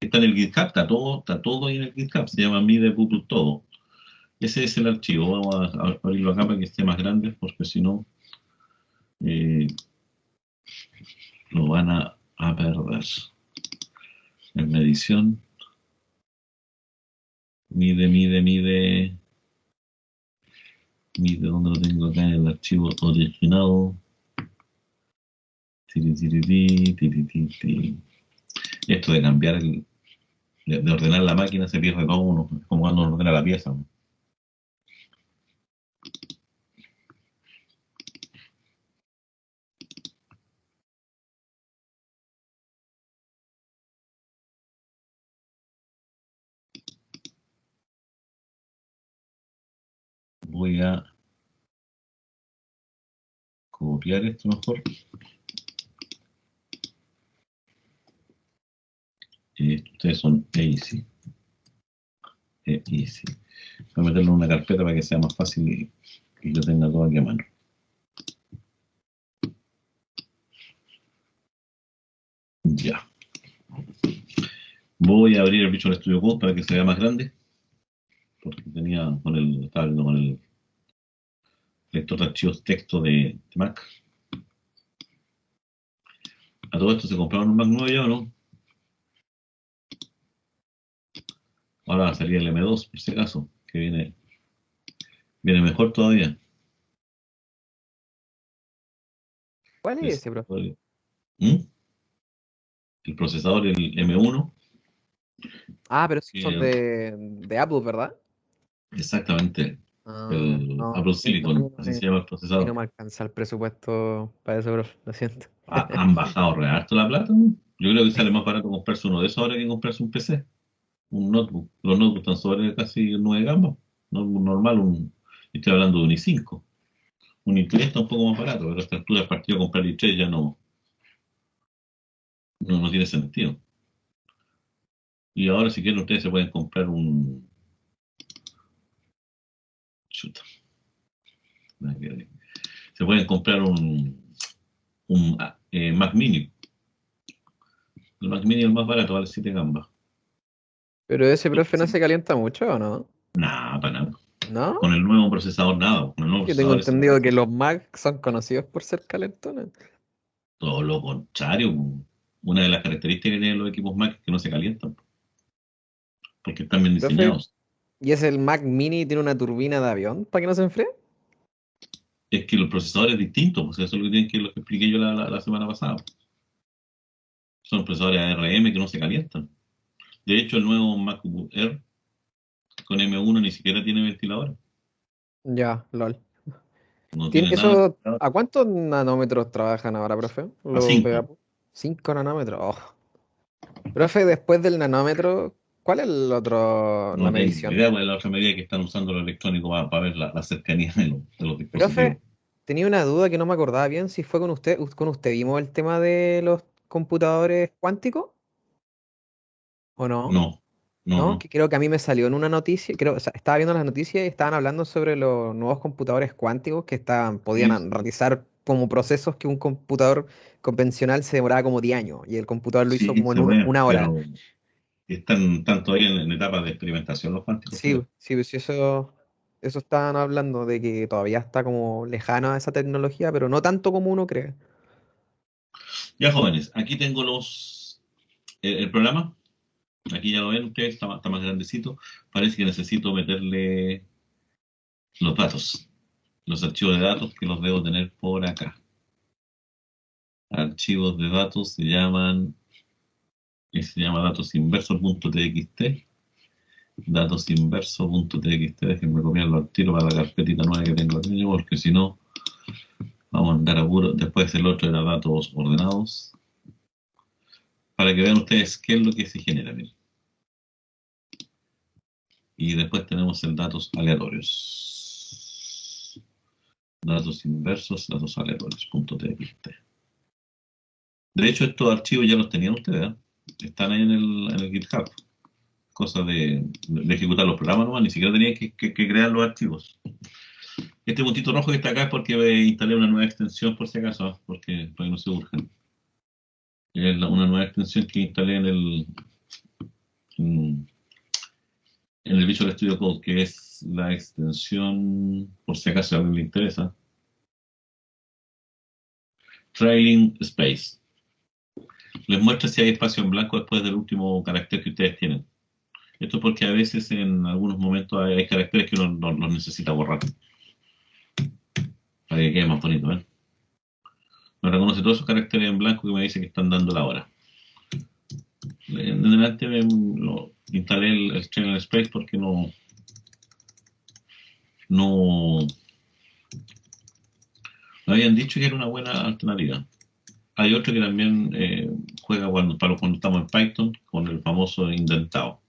Está en el GitHub, está todo ahí en el GitHub, se llama mide.putl todo. Ese es el archivo. Vamos a abrirlo acá para que esté más grande, porque si no, eh, lo van a perder. En medición, mide, ¿dónde lo tengo acá? En el archivo original. Esto de cambiar de ordenar la máquina se pierde todo uno, es como cuando uno ordena la pieza. Voy a copiar esto mejor. Ustedes son easy. Easy. Voy a meterlo en una carpeta para que sea más fácil y yo tenga todo aquí a mano. Ya. Voy a abrir el Visual Studio Code para que se vea más grande. Porque estaba viendo con el lector de archivos texto de Mac. A todo esto se compraron un Mac nuevo ya, ¿o no? Ahora va a salir el M2, por si acaso, que viene mejor todavía. ¿Cuál es Es- ese, bro? ¿Mm? El procesador, el M1, Ah, pero esos son que de Apple, ¿verdad? exactamente Ah, el no, Apple a mí Silicon, no así me, se llama el a mí no procesador. me alcanza el presupuesto para eso, bro. Lo siento. Han bajado re harto la plata, ¿no? Yo creo que sale más barato comprarse uno de esos ahora que comprarse un PC, un notebook. Los notebooks están sobre casi 9 gambas. Notebook normal, estoy hablando de un i5. Un i3 está un poco más barato, pero a esta altura el partido comprar i3 ya no tiene sentido. Y ahora si quieren ustedes se pueden comprar chuta, se pueden comprar un Mac Mini. El Mac Mini es el más barato, vale 7 gambas. Pero ese Y profe no se calienta mucho, ¿o no? nada, para nada. ¿No? Con el nuevo procesador nada, con el nuevo Yo tengo procesador ese entendido que los Mac son conocidos por ser calentones. todo lo contrario. Una de las características que tienen los equipos Mac es que no se calientan, porque están bien Profe, diseñados. ¿y es el Mac Mini tiene una turbina de avión para que no se enfríe? Es que el procesador es distinto, pues eso es lo que expliqué yo la semana pasada. Son procesadores ARM que no se calientan. De hecho, el nuevo MacBook Air con M1 ni siquiera tiene ventilador. Ya, lol. No ¿Tiene tiene nada de eso? ventilador. ¿A cuántos nanómetros trabajan ahora, profe? A Los de 5. Apple. 5 nanómetros. Oh. Profe, después del nanómetro, ¿cuál es el otro, la No tengo medición? idea cuál es la otra medida que están usando los electrónicos para ver la cercanía de los dispositivos. Profe, tenía una duda que no me acordaba bien si fue con usted. ¿Con usted vimos el tema de los computadores cuánticos o no? No, no, ¿No? no. Que creo que a mí me salió en una noticia, creo, o sea, estaba viendo las noticias y estaban hablando sobre los nuevos computadores cuánticos que Sí, podían sí, realizar como procesos que un computador convencional se demoraba como 10 años y el computador lo hizo sí, como en se pueden, una hora. pero están todavía en etapa de experimentación los cuánticos, Sí, creo. sí, sí, eso estaban hablando de que todavía está como lejana esa tecnología, pero no tanto como uno cree. Ya, jóvenes, aquí tengo el programa. Aquí ya lo ven ustedes, está más grandecito. Parece que necesito meterle los datos, los archivos de datos que los debo tener por acá. Archivos de datos se llama datosinverso.txt. Datosinverso.txt, déjenme copiarlo al tiro para la carpetita nueva que tengo aquí, porque si no, vamos a andar a puro. Después el otro era datos ordenados, para que vean ustedes qué es lo que se genera. Miren. Y después tenemos el datos aleatorios. Datos inversos, datos aleatorios.txt. De hecho, estos archivos ya los tenían ustedes, ¿eh? Están ahí en el GitHub. Cosa de ejecutar los programas nomás, ni siquiera tenían que crear los archivos. Este puntito rojo que está acá es porque instalé una nueva extensión por si acaso, ¿eh? Para que no se urjan. Es una nueva extensión que instalé en el Visual Studio Code, que es la extensión, por si acaso a alguien le interesa, Trailing Space. Les muestra si hay espacio en blanco después del último carácter que ustedes tienen. Esto es porque a veces en algunos momentos hay caracteres que uno no necesita borrar para que quede más bonito. ¿Ven? No reconoce todos esos caracteres en blanco que me dicen que están dando la hora. En adelante instalé el Trailing Space porque no me habían dicho que era una buena alternativa. Hay otro que también juega cuando estamos en Python con el famoso indentado.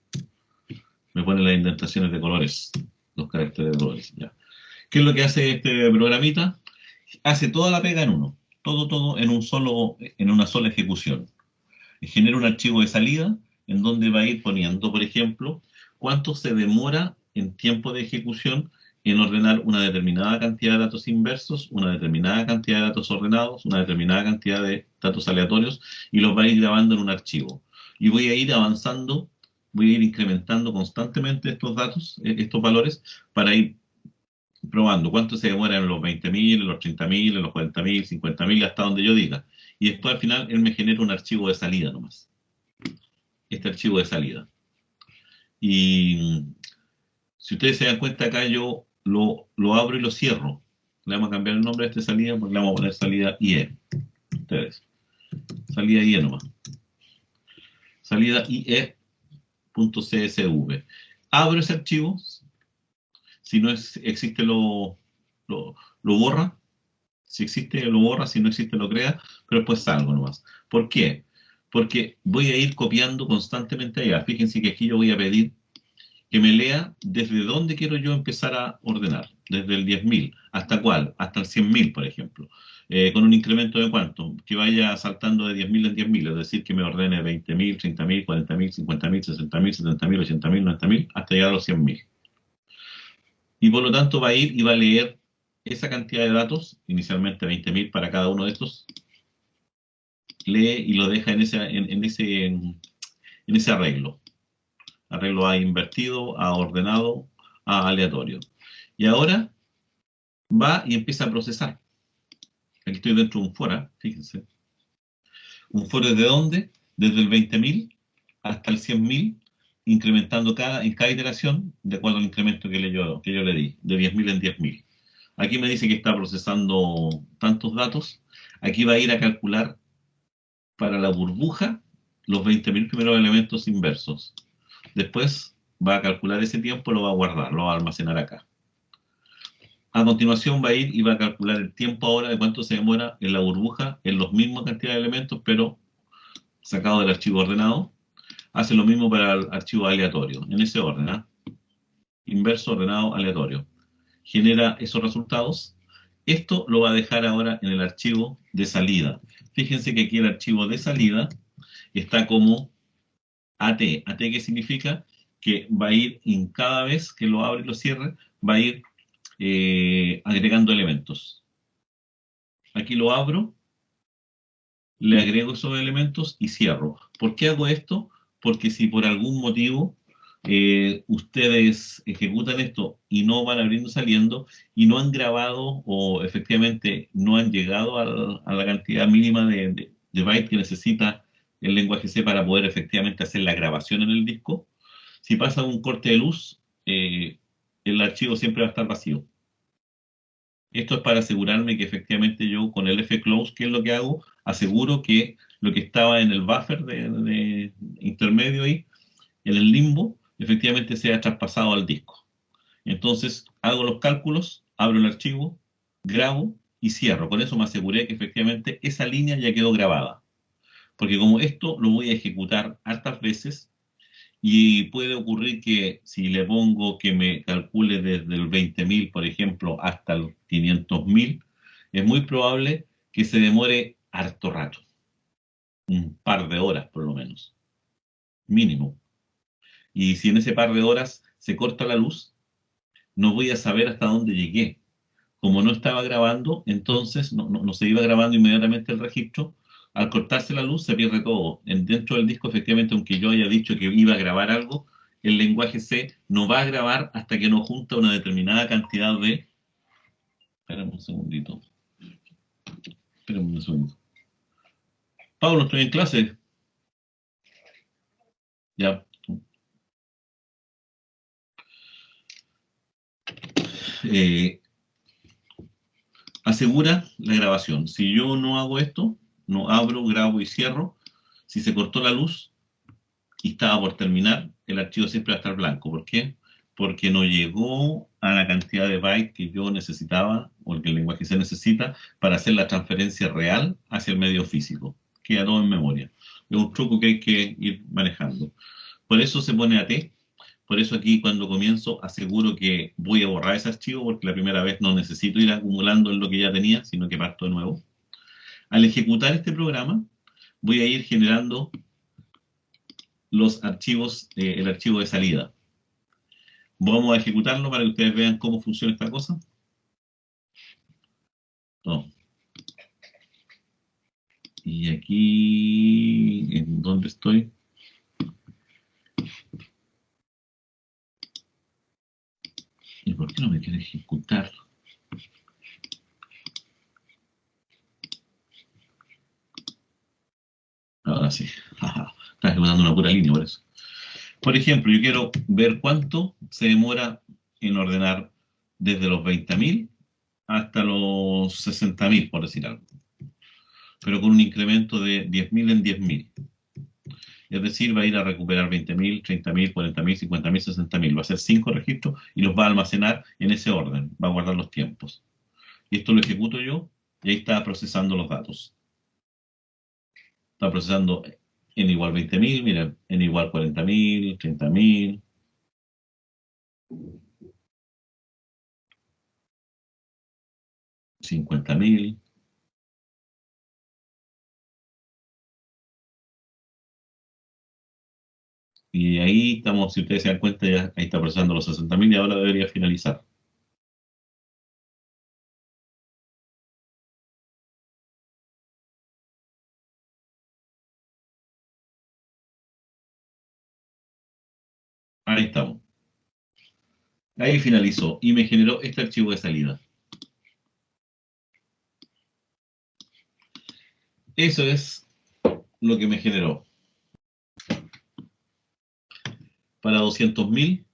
Me pone las indentaciones de colores, los caracteres de colores. Ya. ¿Qué es lo que hace este programita? Hace toda la pega en uno, todo en una sola ejecución. Genera un archivo de salida en donde va a ir poniendo, por ejemplo, cuánto se demora en tiempo de ejecución en ordenar una determinada cantidad de datos inversos, una determinada cantidad de datos ordenados, una determinada cantidad de datos aleatorios, y los va a ir grabando en un archivo. Y voy a ir avanzando, voy a ir incrementando constantemente estos datos, estos valores, para ir probando cuánto se demora en los 20.000, en los 30.000, en los 40.000, 50.000, hasta donde yo diga. Y después al final él me genera un archivo de salida nomás. Este archivo de salida. Y si ustedes se dan cuenta acá, yo lo abro y lo cierro. Le vamos a cambiar el nombre de esta salida, porque le vamos a poner salida IE. Ustedes. Salida IE nomás. Salida IE.csv. Abro ese archivo. Si no existe, lo borra. Si existe, lo borra. Si no existe, lo crea. Pero después salgo nomás. ¿Por qué? Porque voy a ir copiando constantemente allá. Fíjense que aquí yo voy a pedir que me lea desde dónde quiero yo empezar a ordenar, desde el 10.000, ¿hasta cuál? Hasta el 100.000, por ejemplo. Con un incremento de cuánto, que vaya saltando de 10.000 en 10.000, es decir, que me ordene 20.000, 30.000, 40.000, 50.000, 60.000, 70.000, 80.000, 90.000, hasta llegar a los 100.000. Y por lo tanto va a ir y va a leer esa cantidad de datos, inicialmente 20.000 para cada uno de estos, lee y lo deja en ese arreglo. Arreglo A invertido, A ordenado, A aleatorio. Y ahora va y empieza a procesar. Aquí estoy dentro de un fora, fíjense. ¿Un foro desde dónde? Desde el 20.000 hasta el 100.000, incrementando en cada iteración de acuerdo al incremento que yo le di, de 10.000 en 10.000. Aquí me dice que está procesando tantos datos. Aquí va a ir a calcular para la burbuja los 20.000 primeros elementos inversos. Después va a calcular ese tiempo, lo va a guardar, lo va a almacenar acá. A continuación va a ir y va a calcular el tiempo ahora de cuánto se demora en la burbuja en los mismos cantidad de elementos, pero sacado del archivo ordenado. Hace lo mismo para el archivo aleatorio, en ese orden, ¿eh? Inverso, ordenado, aleatorio. Genera esos resultados. Esto lo va a dejar ahora en el archivo de salida. Fíjense que aquí el archivo de salida está como AT. ¿AT qué significa? Que va a ir en cada vez que lo abre y lo cierre, va a ir agregando elementos. Aquí lo abro, le agrego esos elementos y cierro. ¿Por qué hago esto? Porque si por algún motivo ustedes ejecutan esto y no van abriendo y saliendo y no han grabado o efectivamente no han llegado a la cantidad mínima de bytes que necesita el lenguaje C para poder efectivamente hacer la grabación en el disco, si pasa un corte de luz, el archivo siempre va a estar vacío. Esto es para asegurarme que efectivamente yo con el fclose, ¿qué es lo que hago? Aseguro que lo que estaba en el buffer de intermedio ahí, en el limbo, efectivamente sea traspasado al disco. Entonces hago los cálculos, abro el archivo, grabo y cierro. Con eso me aseguré que efectivamente esa línea ya quedó grabada. Porque como esto lo voy a ejecutar hartas veces, y puede ocurrir que si le pongo que me calcule desde el 20.000, por ejemplo, hasta el 500.000, es muy probable que se demore harto rato, un par de horas por lo menos, mínimo. Y si en ese par de horas se corta la luz, no voy a saber hasta dónde llegué. Como no estaba grabando, entonces no se iba grabando inmediatamente el registro, Al cortarse la luz se pierde todo. Dentro del disco, efectivamente, aunque yo haya dicho que iba a grabar algo, el lenguaje C no va a grabar hasta que no junta una determinada cantidad de... Espérame un segundito. Espérame un segundo. Pablo, estoy en clase. Ya. Eh, asegura la grabación. Si yo no hago esto, no abro, grabo y cierro, si se cortó la luz y estaba por terminar, el archivo siempre va a estar blanco. ¿Por qué? Porque no llegó a la cantidad de bytes que yo necesitaba o que el lenguaje se necesita para hacer la transferencia real hacia el medio físico. Queda todo en memoria. Es un truco que hay que ir manejando. Por eso se pone AT. Por eso aquí cuando comienzo aseguro que voy a borrar ese archivo porque la primera vez no necesito ir acumulando en lo que ya tenía, sino que parto de nuevo. Al ejecutar este programa voy a ir generando los archivos, el archivo de salida. Vamos a ejecutarlo para que ustedes vean cómo funciona esta cosa. No. Y aquí, ¿en dónde estoy? ¿Y por qué no me quiere ejecutar? Ahora sí. Está ejecutando una pura línea por eso. Por ejemplo, yo quiero ver cuánto se demora en ordenar desde los 20.000 hasta los 60.000, por decir algo. Pero con un incremento de 10.000 en 10.000. Es decir, va a ir a recuperar 20.000, 30.000, 40.000, 50.000, 60.000. Va a hacer 5 registros y los va a almacenar en ese orden. Va a guardar los tiempos. Y esto lo ejecuto yo y ahí está procesando los datos. Está procesando n igual 20.000, mira, n igual 40.000, 30.000. 50.000. Y ahí estamos, si ustedes se dan cuenta, ya ahí está procesando los 60.000 y ahora debería finalizar. Ahí estamos. Ahí finalizó y me generó este archivo de salida. Eso es lo que me generó. Para 200.000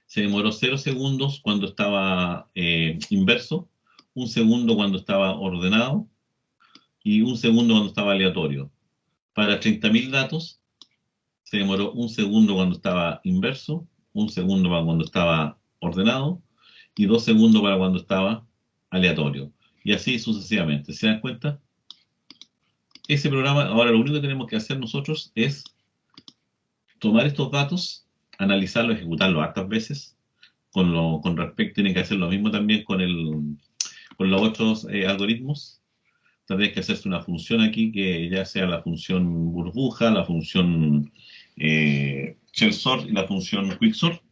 se demoró 0 segundos cuando estaba inverso, 1 segundo cuando estaba ordenado y 1 segundo cuando estaba aleatorio. Para 30.000 datos se demoró 1 segundo cuando estaba inverso, 1 segundo para cuando estaba ordenado y 2 segundos para cuando estaba aleatorio. Y así sucesivamente. ¿Se dan cuenta? Ese programa, ahora lo único que tenemos que hacer nosotros es tomar estos datos, analizarlos, ejecutarlos hartas veces. Con respecto, tienen que hacer lo mismo también con los otros algoritmos. Tendréis que hacerse una función aquí, que ya sea la función burbuja, la función shell sort y la función quicksort,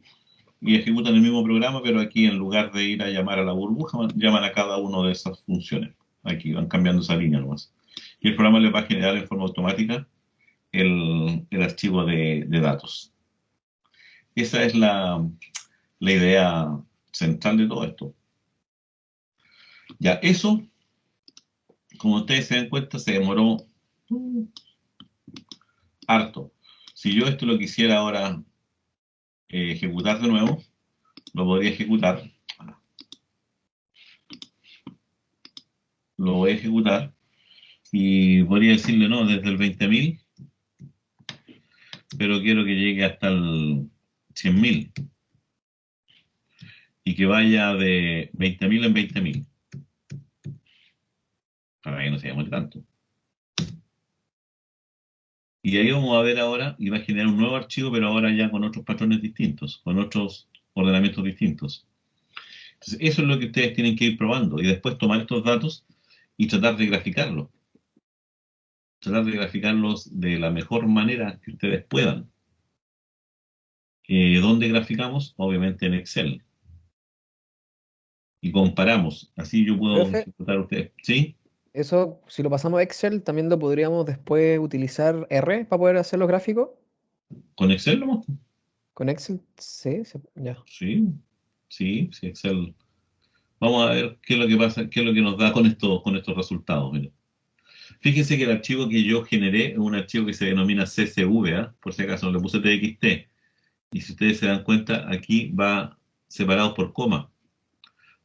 y ejecutan el mismo programa, pero aquí en lugar de ir a llamar a la burbuja, llaman a cada una de esas funciones. Aquí van cambiando esa línea nomás. Y el programa les va a generar en forma automática el archivo de datos. Esa es la idea central de todo esto. Ya, eso, como ustedes se dan cuenta, se demoró harto. Si yo esto lo quisiera ahora ejecutar de nuevo, lo podría ejecutar. Lo voy a ejecutar y podría decirle, no, desde el 20.000, pero quiero que llegue hasta el 100.000 y que vaya de 20.000 en 20.000, para que no se demore tanto. Y ahí vamos a ver ahora, y va a generar un nuevo archivo, pero ahora ya con otros patrones distintos, con otros ordenamientos distintos. Entonces, eso es lo que ustedes tienen que ir probando y después tomar estos datos y tratar de graficarlos. Tratar de graficarlos de la mejor manera que ustedes puedan. ¿Dónde graficamos? Obviamente en Excel. Y comparamos. Así yo puedo Profe, ejecutar a ustedes. ¿Sí? Eso, si lo pasamos a Excel, también lo podríamos después utilizar R para poder hacer los gráficos. ¿Con Excel nomás? Con Excel, sí, ya. Sí, sí, sí, Excel. Vamos a ver qué es lo que pasa, qué es lo que nos da con estos resultados. Mire. Fíjense que el archivo que yo generé es un archivo que se denomina CSV, ¿ah? Por si acaso no le puse TXT. Y si ustedes se dan cuenta, aquí va separado por coma.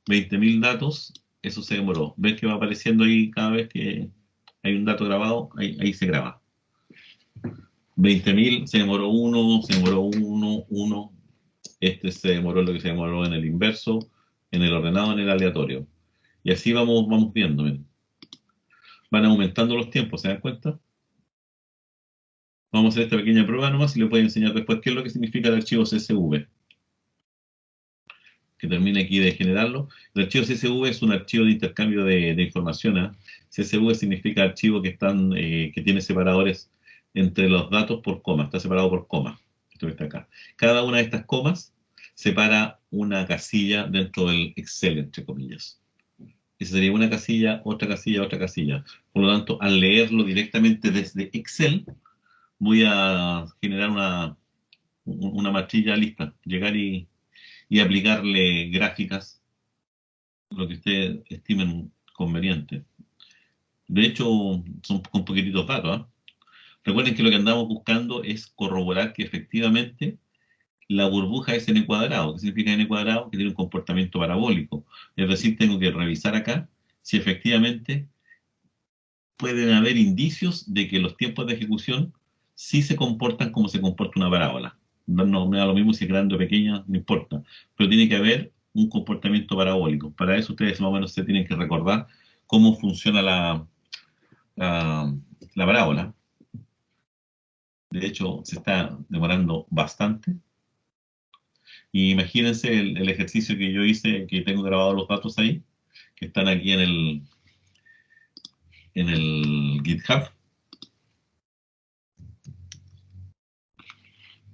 20.000 datos, eso se demoró. ¿Ven que va apareciendo ahí cada vez que hay un dato grabado? Ahí se graba. 20.000 se demoró uno. Este se demoró lo que se demoró en el inverso, en el ordenado, en el aleatorio. Y así vamos viendo. Miren. Van aumentando los tiempos, ¿se dan cuenta? Vamos a hacer esta pequeña prueba nomás y les voy a enseñar después qué es lo que significa el archivo CSV. Que termine aquí de generarlo. El archivo CSV es un archivo de intercambio de información. ¿Eh? CSV significa archivo que tiene separadores entre los datos por coma. Está separado por coma. Esto que está acá. Cada una de estas comas separa una casilla dentro del Excel, entre comillas. Esa sería una casilla, otra casilla, otra casilla. Por lo tanto, al leerlo directamente desde Excel, voy a generar una matrilla lista. Llegar y aplicarle gráficas, lo que ustedes estimen conveniente. De hecho, son con poquititos datos. ¿Eh? Recuerden que lo que andamos buscando es corroborar que efectivamente la burbuja es n cuadrado. ¿Qué significa n cuadrado? Que tiene un comportamiento parabólico. Es decir, tengo que revisar acá si efectivamente pueden haber indicios de que los tiempos de ejecución sí se comportan como se comporta una parábola. No me da lo mismo si es grande o pequeña, no importa. Pero tiene que haber un comportamiento parabólico. Para eso ustedes más o menos se tienen que recordar cómo funciona la parábola. De hecho, se está demorando bastante. Y imagínense el ejercicio que yo hice, que tengo grabados los datos ahí, que están aquí en el GitHub.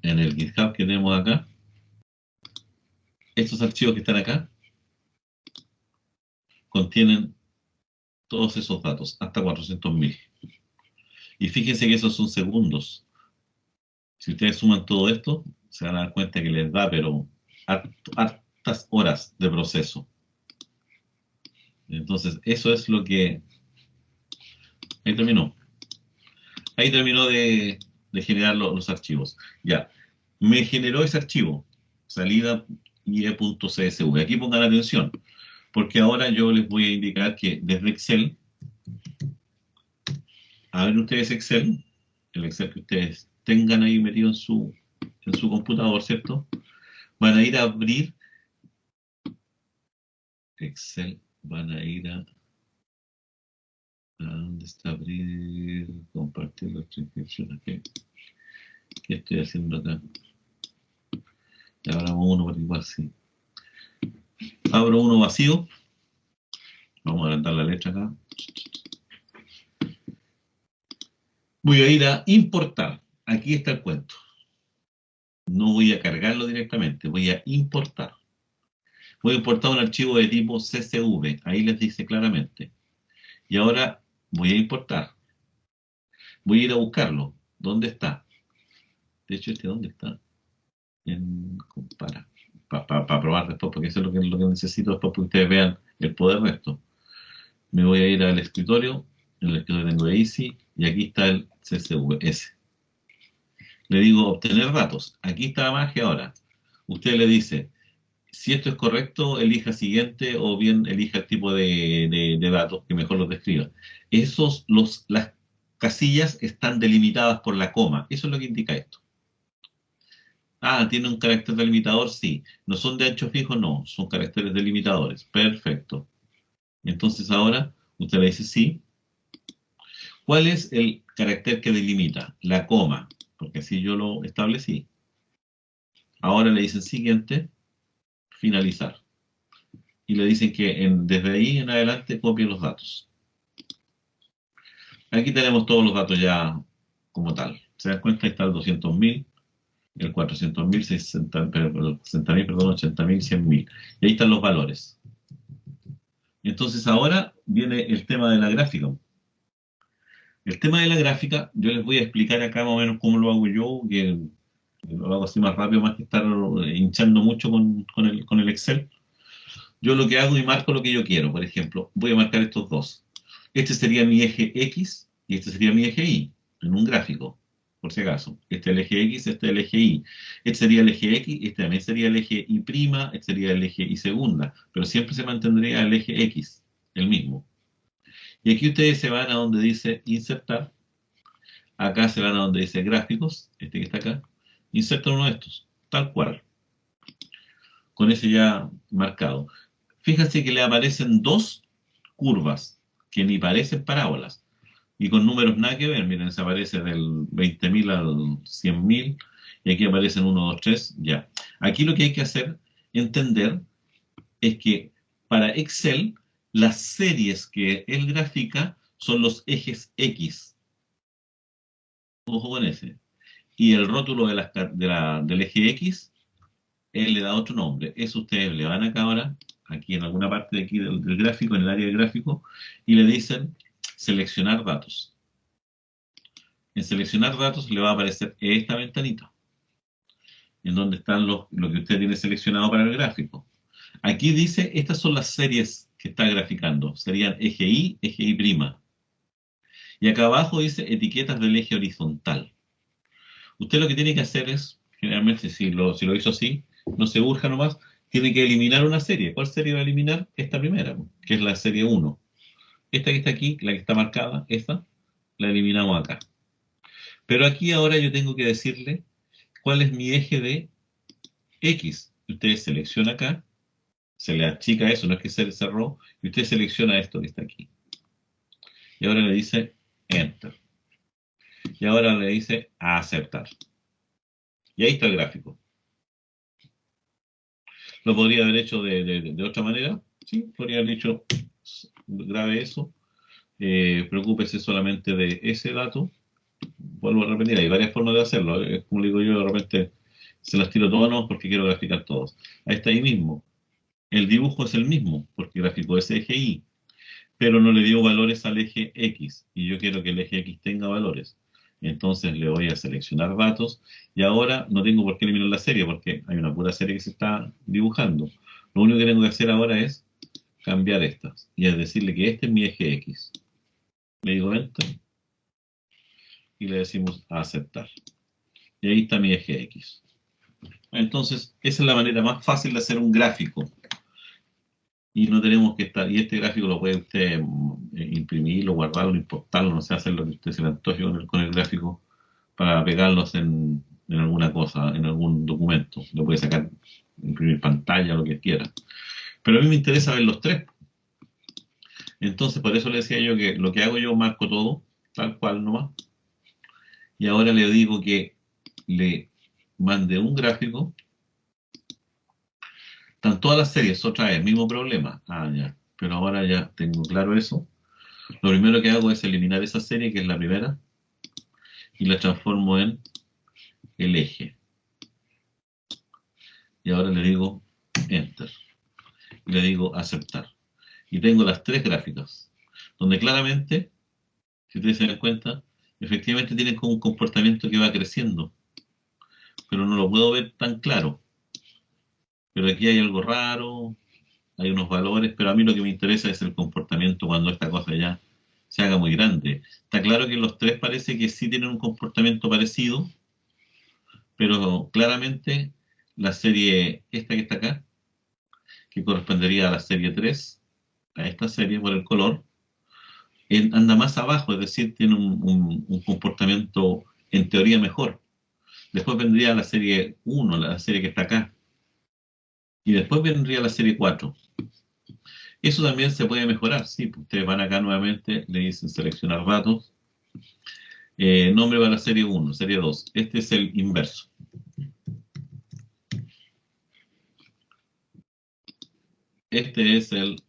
En el GitHub que tenemos acá. Estos archivos que están acá contienen todos esos datos, hasta 400.000. Y fíjense que esos son segundos. Si ustedes suman todo esto, se van a dar cuenta que les da, pero hartas horas de proceso. Entonces, eso es lo que... Ahí terminó. Ahí terminó de generar los archivos. Ya, me generó ese archivo, salida ie.csv. Aquí pongan atención, porque ahora yo les voy a indicar que desde Excel, abren ustedes Excel, el Excel que ustedes tengan ahí metido en su computador, ¿cierto? Van a ir a abrir Excel, van a ir a ¿dónde está abrir? Compartir la transcripción. ¿Qué estoy haciendo acá? Y abramos uno por igual, sí. Abro uno vacío. Vamos a agrandar la letra acá. Voy a ir a importar. Aquí está el cuento. No voy a cargarlo directamente, voy a importar. Voy a importar un archivo de tipo CSV. Ahí les dice claramente. Y ahora voy a importar. Voy a ir a buscarlo. ¿Dónde está? De hecho, ¿dónde está? En compara. Para probar después, porque eso es lo que necesito después, para que ustedes vean el poder de esto. Me voy a ir al escritorio. En el escritorio tengo Easy. Y aquí está el CSVS. Le digo obtener datos. Aquí está la magia ahora. Usted le dice, si esto es correcto, elija siguiente o bien elija el tipo de datos que mejor los describa. Las casillas están delimitadas por la coma. Eso es lo que indica esto. Ah, ¿tiene un carácter delimitador? Sí. ¿No son de ancho fijo? No, son caracteres delimitadores. Perfecto. Entonces ahora usted le dice sí. ¿Cuál es el carácter que delimita? La coma, porque así yo lo establecí. Ahora le dicen siguiente, finalizar. Y le dicen que desde ahí en adelante copie los datos. Aquí tenemos todos los datos ya como tal. ¿Se dan cuenta? Ahí está el 200.000, el 400.000, 60.000, perdón, 80.000, 100.000. Y ahí están los valores. Entonces ahora viene el tema de la gráfica. El tema de la gráfica, yo les voy a explicar acá más o menos cómo lo hago yo, que lo hago así más rápido, más que estar hinchando mucho con el Excel. Yo lo que hago y marco lo que yo quiero. Por ejemplo, voy a marcar estos dos. Este sería mi eje X y este sería mi eje Y, en un gráfico, por si acaso. Este es el eje X, este es el eje Y. Este sería el eje X, este también sería el eje Y', este sería el eje Y segunda, pero siempre se mantendría el eje X, el mismo. Y aquí ustedes se van a donde dice insertar, acá se van a donde dice gráficos, este que está acá, insertan uno de estos, tal cual, con ese ya marcado. Fíjense que le aparecen dos curvas, que ni parecen parábolas, y con números nada que ver. Miren, se aparece del 20.000 al 100.000, y aquí aparecen 1, 2, 3, ya. Aquí lo que hay que hacer, entender, es que para Excel, las series que él grafica son los ejes X. Ojo con ese. Y el rótulo del eje X, él le da otro nombre. Eso ustedes le van acá ahora, aquí en alguna parte de aquí del gráfico, en el área del gráfico, y le dicen seleccionar datos. En seleccionar datos le va a aparecer esta ventanita, en donde están lo que usted tiene seleccionado para el gráfico. Aquí dice, estas son las series que está graficando. Serían eje Y, eje Y'. Y acá abajo dice etiquetas del eje horizontal. Usted lo que tiene que hacer es, generalmente si lo hizo así, no se urja nomás, tiene que eliminar una serie. ¿Cuál serie va a eliminar? Esta primera, que es la serie 1. Esta que está aquí, la que está marcada, esta, la eliminamos acá. Pero aquí ahora yo tengo que decirle cuál es mi eje de X. Usted selecciona acá, se le achica eso, no es que se le cerró, y usted selecciona esto que está aquí. Y ahora le dice Enter. Y ahora le dice aceptar. Y ahí está el gráfico. ¿Lo podría haber hecho de otra manera? Sí, podría haber dicho, grabe eso, preocúpese solamente de ese dato. Vuelvo a repetir, hay varias formas de hacerlo. Como digo yo, de repente se las tiro todas, no, porque quiero graficar todos. Ahí está ahí mismo. El dibujo es el mismo, porque graficó ese eje Y, pero no le dio valores al eje X, y yo quiero que el eje X tenga valores. Entonces le voy a seleccionar datos, y ahora no tengo por qué eliminar la serie, porque hay una pura serie que se está dibujando. Lo único que tengo que hacer ahora es cambiar estas, y es decirle que este es mi eje X. Le digo Enter, y le decimos aceptar. Y ahí está mi eje X. Entonces, esa es la manera más fácil de hacer un gráfico. Y no tenemos que estar, y este gráfico lo puede usted imprimirlo, guardarlo, importarlo, no sé, hacer lo que usted se le antoje con el gráfico para pegarlos en alguna cosa, en algún documento. Lo puede sacar, imprimir pantalla, lo que quiera. Pero a mí me interesa ver los tres. Entonces, por eso le decía yo que lo que hago yo, marco todo, tal cual nomás. Y ahora le digo que le mande un gráfico. Están todas las series, otra vez, mismo problema. Ah, ya. Pero ahora ya tengo claro eso. Lo primero que hago es eliminar esa serie, que es la primera, y la transformo en el eje. Y ahora le digo Enter. Y le digo aceptar. Y tengo las tres gráficas, donde claramente, si ustedes se dan cuenta, efectivamente tienen como un comportamiento que va creciendo, pero no lo puedo ver tan claro. Pero aquí hay algo raro, hay unos valores, pero a mí lo que me interesa es el comportamiento cuando esta cosa ya se haga muy grande. Está claro que los tres parece que sí tienen un comportamiento parecido, pero claramente la serie esta que está acá, que correspondería a la serie 3, a esta serie por el color, anda más abajo, es decir, tiene un comportamiento en teoría mejor. Después vendría la serie 1, la serie que está acá, y después vendría la serie 4. Eso también se puede mejorar, sí. Ustedes van acá nuevamente, le dicen seleccionar datos, nombre para la serie 1, serie 2. Este es el inverso. Este es el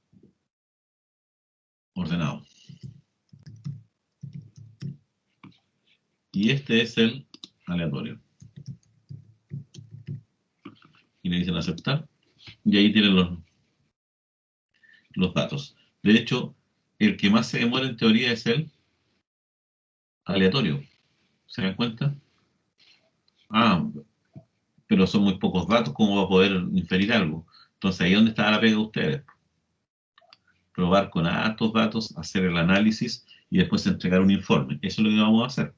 ordenado. Y este es el aleatorio. Y le dicen aceptar. Y ahí tienen los datos. De hecho, el que más se demora en teoría es el aleatorio. ¿Se dan cuenta? Ah, pero son muy pocos datos como va a poder inferir algo. Entonces ahí es donde está la pega de ustedes. Probar con hartos datos, hacer el análisis y después entregar un informe. Eso es lo que vamos a hacer.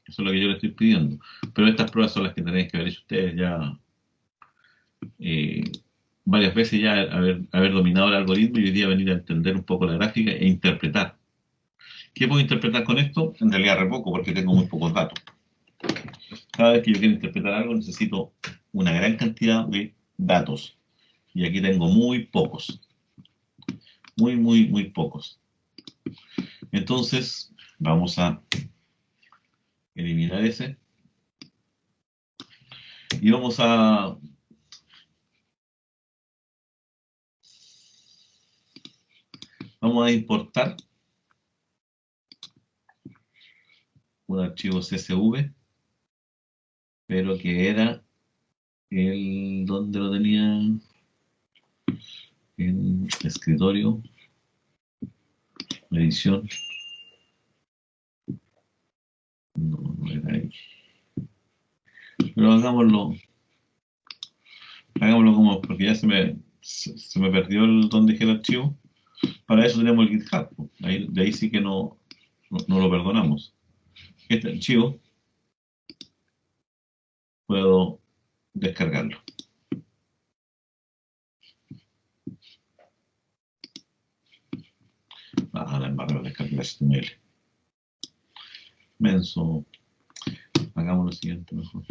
Eso es lo que yo le estoy pidiendo. Pero estas pruebas son las que tenéis que haber hecho ustedes ya eh, varias veces, ya haber dominado el algoritmo y hoy día venir a entender un poco la gráfica e interpretar. ¿Qué puedo interpretar con esto? En realidad re poco porque tengo muy pocos datos. Cada vez que yo quiero interpretar algo necesito una gran cantidad de datos. Y aquí tengo muy pocos. Muy, muy, muy pocos. Entonces, vamos a eliminar ese. Y vamos a importar un archivo CSV, pero que era ¿dónde lo tenía? En escritorio, edición. No, no era ahí. Pero hagámoslo como, porque ya se me perdió donde dejé el archivo. Para eso tenemos el GitHub. De ahí sí que no lo perdonamos. Este archivo puedo descargarlo. La embarré descargar HTML. Menso. Hagamos lo siguiente mejor.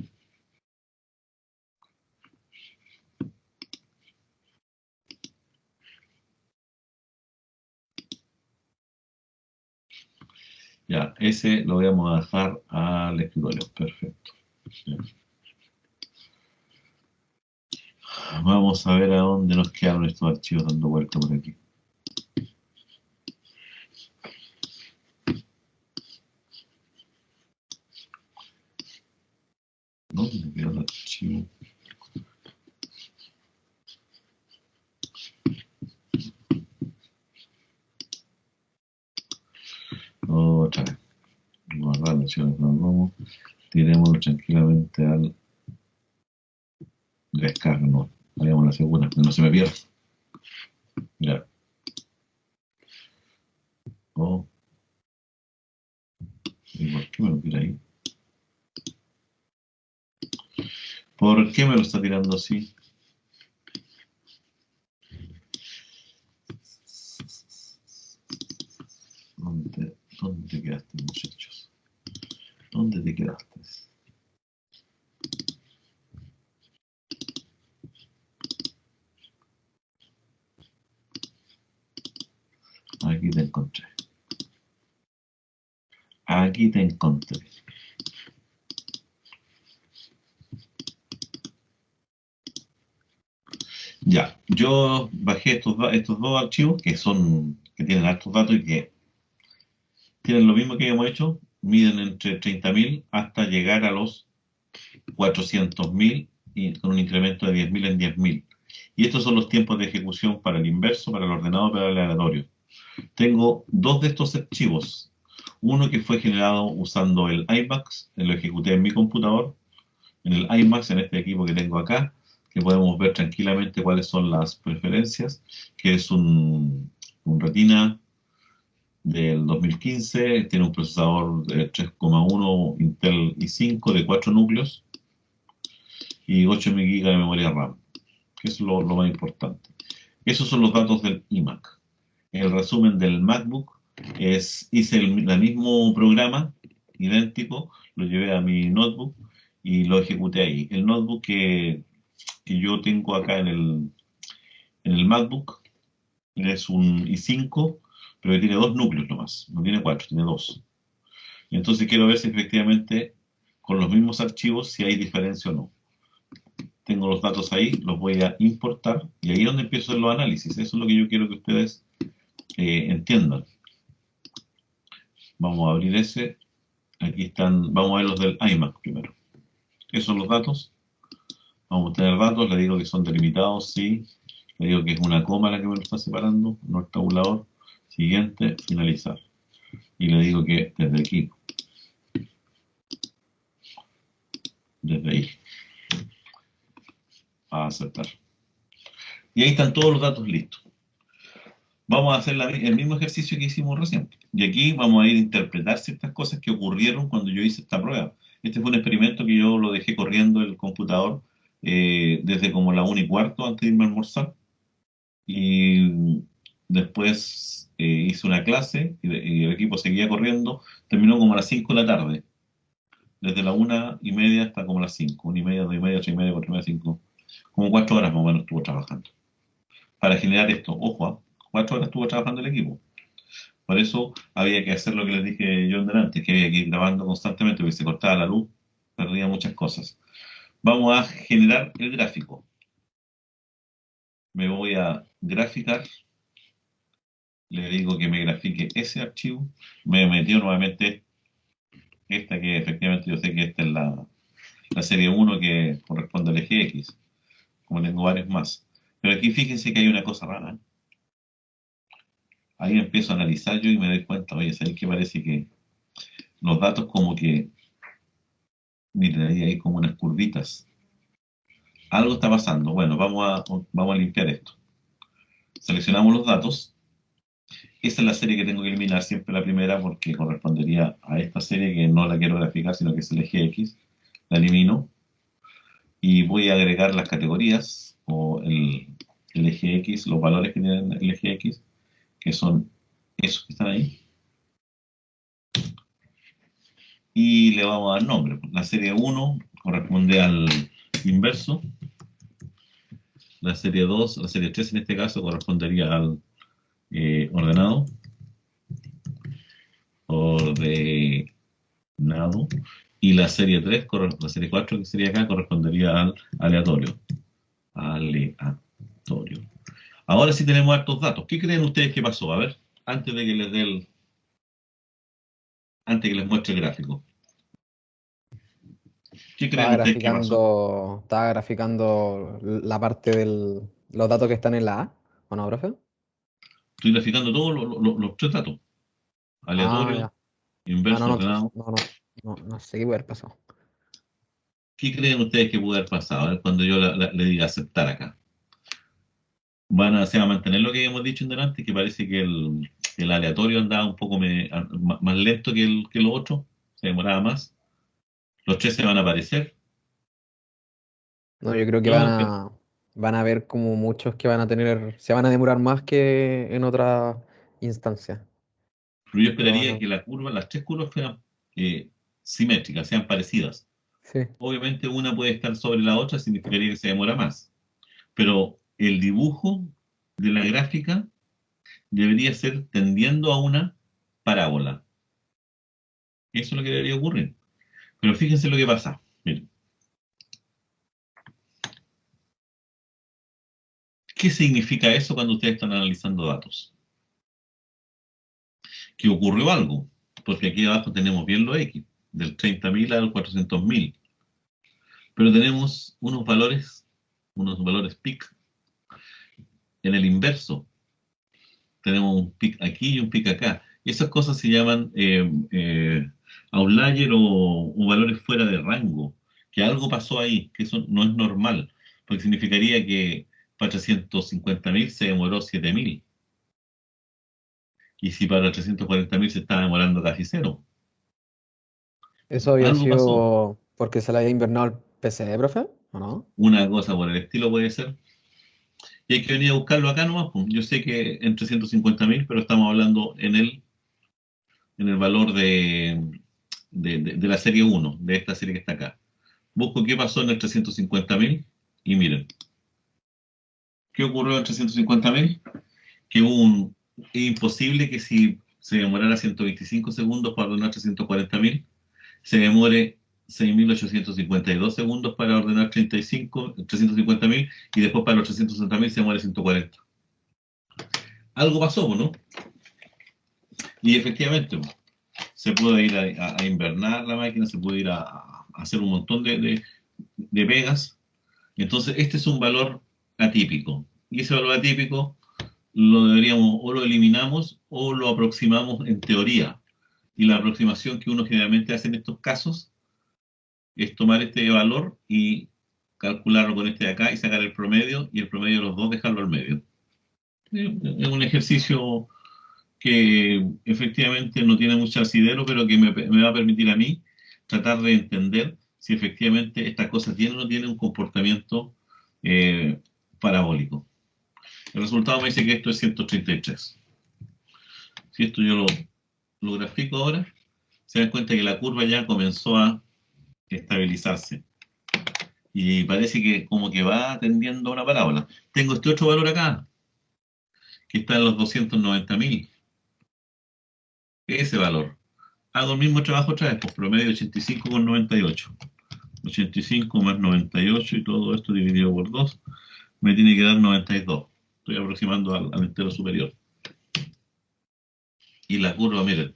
Ya, ese lo vamos a dejar al escritorio. Perfecto. Ya. Vamos a ver a dónde nos quedaron estos archivos dando vuelta por aquí. ¿Dónde quedó el archivo? Otra vez. Guardar las acciones, vamos. Tirémoslo tranquilamente al descarga, no. Haríamos la segunda, que no se me pierda. Ya. Oh. ¿Y por qué me lo tira ahí? ¿Por qué me lo está tirando así? ¿Dónde te quedaste, muchachos? ¿Dónde te quedaste? Aquí te encontré. Aquí te encontré. Ya, yo bajé estos dos archivos que tienen altos datos y que tienen lo mismo que habíamos hecho, miden entre 30.000 hasta llegar a los 400.000 y con un incremento de 10.000 en 10.000. Y estos son los tiempos de ejecución para el inverso, para el ordenado, para el aleatorio. Tengo dos de estos archivos. Uno que fue generado usando el IMAX, lo ejecuté en mi computador, en el IMAX, en este equipo que tengo acá, que podemos ver tranquilamente cuáles son las preferencias, que es un Retina del 2015, tiene un procesador de 3,1 Intel i5 de 4 núcleos y 8 MB de memoria RAM, que es lo más importante. Esos son los datos del iMac. El resumen del MacBook hice el mismo programa, idéntico, lo llevé a mi notebook y lo ejecuté ahí. El notebook que yo tengo acá en el MacBook es un i5, pero que tiene dos núcleos nomás, no tiene cuatro, tiene dos. Y entonces quiero ver si efectivamente con los mismos archivos si hay diferencia o no. Tengo los datos ahí, los voy a importar y ahí es donde empiezo a hacer los análisis. Eso es lo que yo quiero que ustedes entiendan. Vamos a abrir ese. Aquí están, vamos a ver los del iMac primero. Esos son los datos. Vamos a tener datos, le digo que son delimitados, sí. Le digo que es una coma la que me lo está separando, no el tabulador. Siguiente, finalizar. Y le digo que desde aquí, desde ahí, a aceptar. Y ahí están todos los datos listos. Vamos a hacer el mismo ejercicio que hicimos recién. Y aquí vamos a ir a interpretar ciertas cosas que ocurrieron cuando yo hice esta prueba. Este fue un experimento que yo lo dejé corriendo el computador desde como la 1:15 antes de irme a almorzar. Y después hice una clase y el equipo seguía corriendo. Terminó como a las 5 de la tarde. Desde la 1:30 hasta como las 5. 1:30, 2:30, 3:30, 4:30, 5. Como 4 horas más o menos estuvo trabajando. Para generar esto, ojo, 4 horas estuvo trabajando el equipo. Por eso había que hacer lo que les dije yo antes, que había que ir grabando constantemente, porque se cortaba la luz, perdía muchas cosas. Vamos a generar el gráfico. Me voy a graficar, le digo que me grafique ese archivo, me metió nuevamente esta que efectivamente yo sé que esta es la serie 1 que corresponde al eje X, como tengo varios más. Pero aquí fíjense que hay una cosa rara. Ahí empiezo a analizar yo y me doy cuenta, oye, ¿sabes qué? Parece que los datos como que, miren, ahí hay como unas curvitas. Algo está pasando. Bueno, vamos a limpiar esto. Seleccionamos los datos. Esa es la serie que tengo que eliminar, siempre la primera, porque correspondería a esta serie que no la quiero graficar, sino que es el eje X. La elimino. Y voy a agregar las categorías o el eje X, los valores que tienen el eje X, que son esos que están ahí. Y le vamos a dar nombre. La serie 1 corresponde al inverso. La serie 2, la serie 3 en este caso correspondería al ordenado. Ordenado. Y la serie 3, la serie 4 que sería acá, correspondería al aleatorio. Aleatorio. Ahora sí tenemos hartos datos. ¿Qué creen ustedes que pasó? A ver, antes de que les dé antes que les muestre el gráfico. ¿Qué creen ustedes que pasó? Estaba graficando la parte los datos que están en la A, ¿o no, profe? Estoy graficando todos los tres datos. Ah, Aleatorio, ya. Ah, no, inverso, no, entonces, ordenado. no sé qué puede haber pasado. ¿Qué creen ustedes que pudo haber pasado? A ver, cuando yo le diga aceptar acá. Se va a mantener lo que hemos dicho en delante, que parece que el aleatorio andaba un poco más lento que lo otro, se demoraba más. Los tres se van a aparecer. No, yo creo que ¿Qué van a esperar? van a haber como muchos que van a tener, se van a demorar más que en otras instancias. Pero yo Pero esperaría bueno, que las tres curvas fueran simétricas, sean parecidas. sí. Obviamente una puede estar sobre la otra, significaría que se demora más. Pero el dibujo de la gráfica debería ser tendiendo a una parábola. Eso es lo que debería ocurrir. Pero fíjense lo que pasa. Miren, ¿qué significa eso cuando ustedes están analizando datos? Que ocurrió algo, porque aquí abajo tenemos bien lo X, del 30.000 al 400.000, pero tenemos unos valores peak en el inverso. Tenemos un peak aquí y un peak acá. Y esas cosas se llaman outlier o valores fuera de rango, que algo pasó ahí, que eso no es normal, porque significaría que para 350.000 se demoró 7.000. Y si para 340.000 se está demorando casi cero. Eso había Algo pasó. sido porque se le había invernado el PC, profe, ¿o no? Una cosa por el estilo puede ser. Y hay que venir a buscarlo acá nomás, pues. Yo sé que en 350.000, pero estamos hablando en el valor de la serie 1, de esta serie que está acá. Busco qué pasó en el 350.000 y miren, ¿qué ocurrió en 350.000? Que es imposible que si se demorara 125 segundos para ordenar 340.000, se demore 6.852 segundos para ordenar 350.000 y después para los 360.000 se demore 140. Algo pasó, ¿no? Y efectivamente, se puede ir a invernar la máquina, se puede ir a hacer un montón de pegas. Entonces, este es un valor atípico. y ese valor atípico lo deberíamos, o lo eliminamos, o lo aproximamos en teoría. Y la aproximación que uno generalmente hace en estos casos es tomar este valor y calcularlo con este de acá y sacar el promedio, y el promedio de los dos dejarlo al medio. Es un ejercicio que efectivamente no tiene mucho asidero, pero que me va a permitir a mí tratar de entender si efectivamente estas cosas tienen o no tienen un comportamiento parabólico. El resultado me dice que esto es 133. Si esto yo lo grafico ahora, se dan cuenta que la curva ya comenzó a estabilizarse. Y parece que como que va tendiendo a una parábola. Tengo este otro valor acá, que está en los 290.000. Ese valor. Hago el mismo trabajo otra vez, pues promedio 85,98. 85 más 98 y todo esto dividido por 2 me tiene que dar 92. Estoy aproximando al entero superior. Y la curva, miren,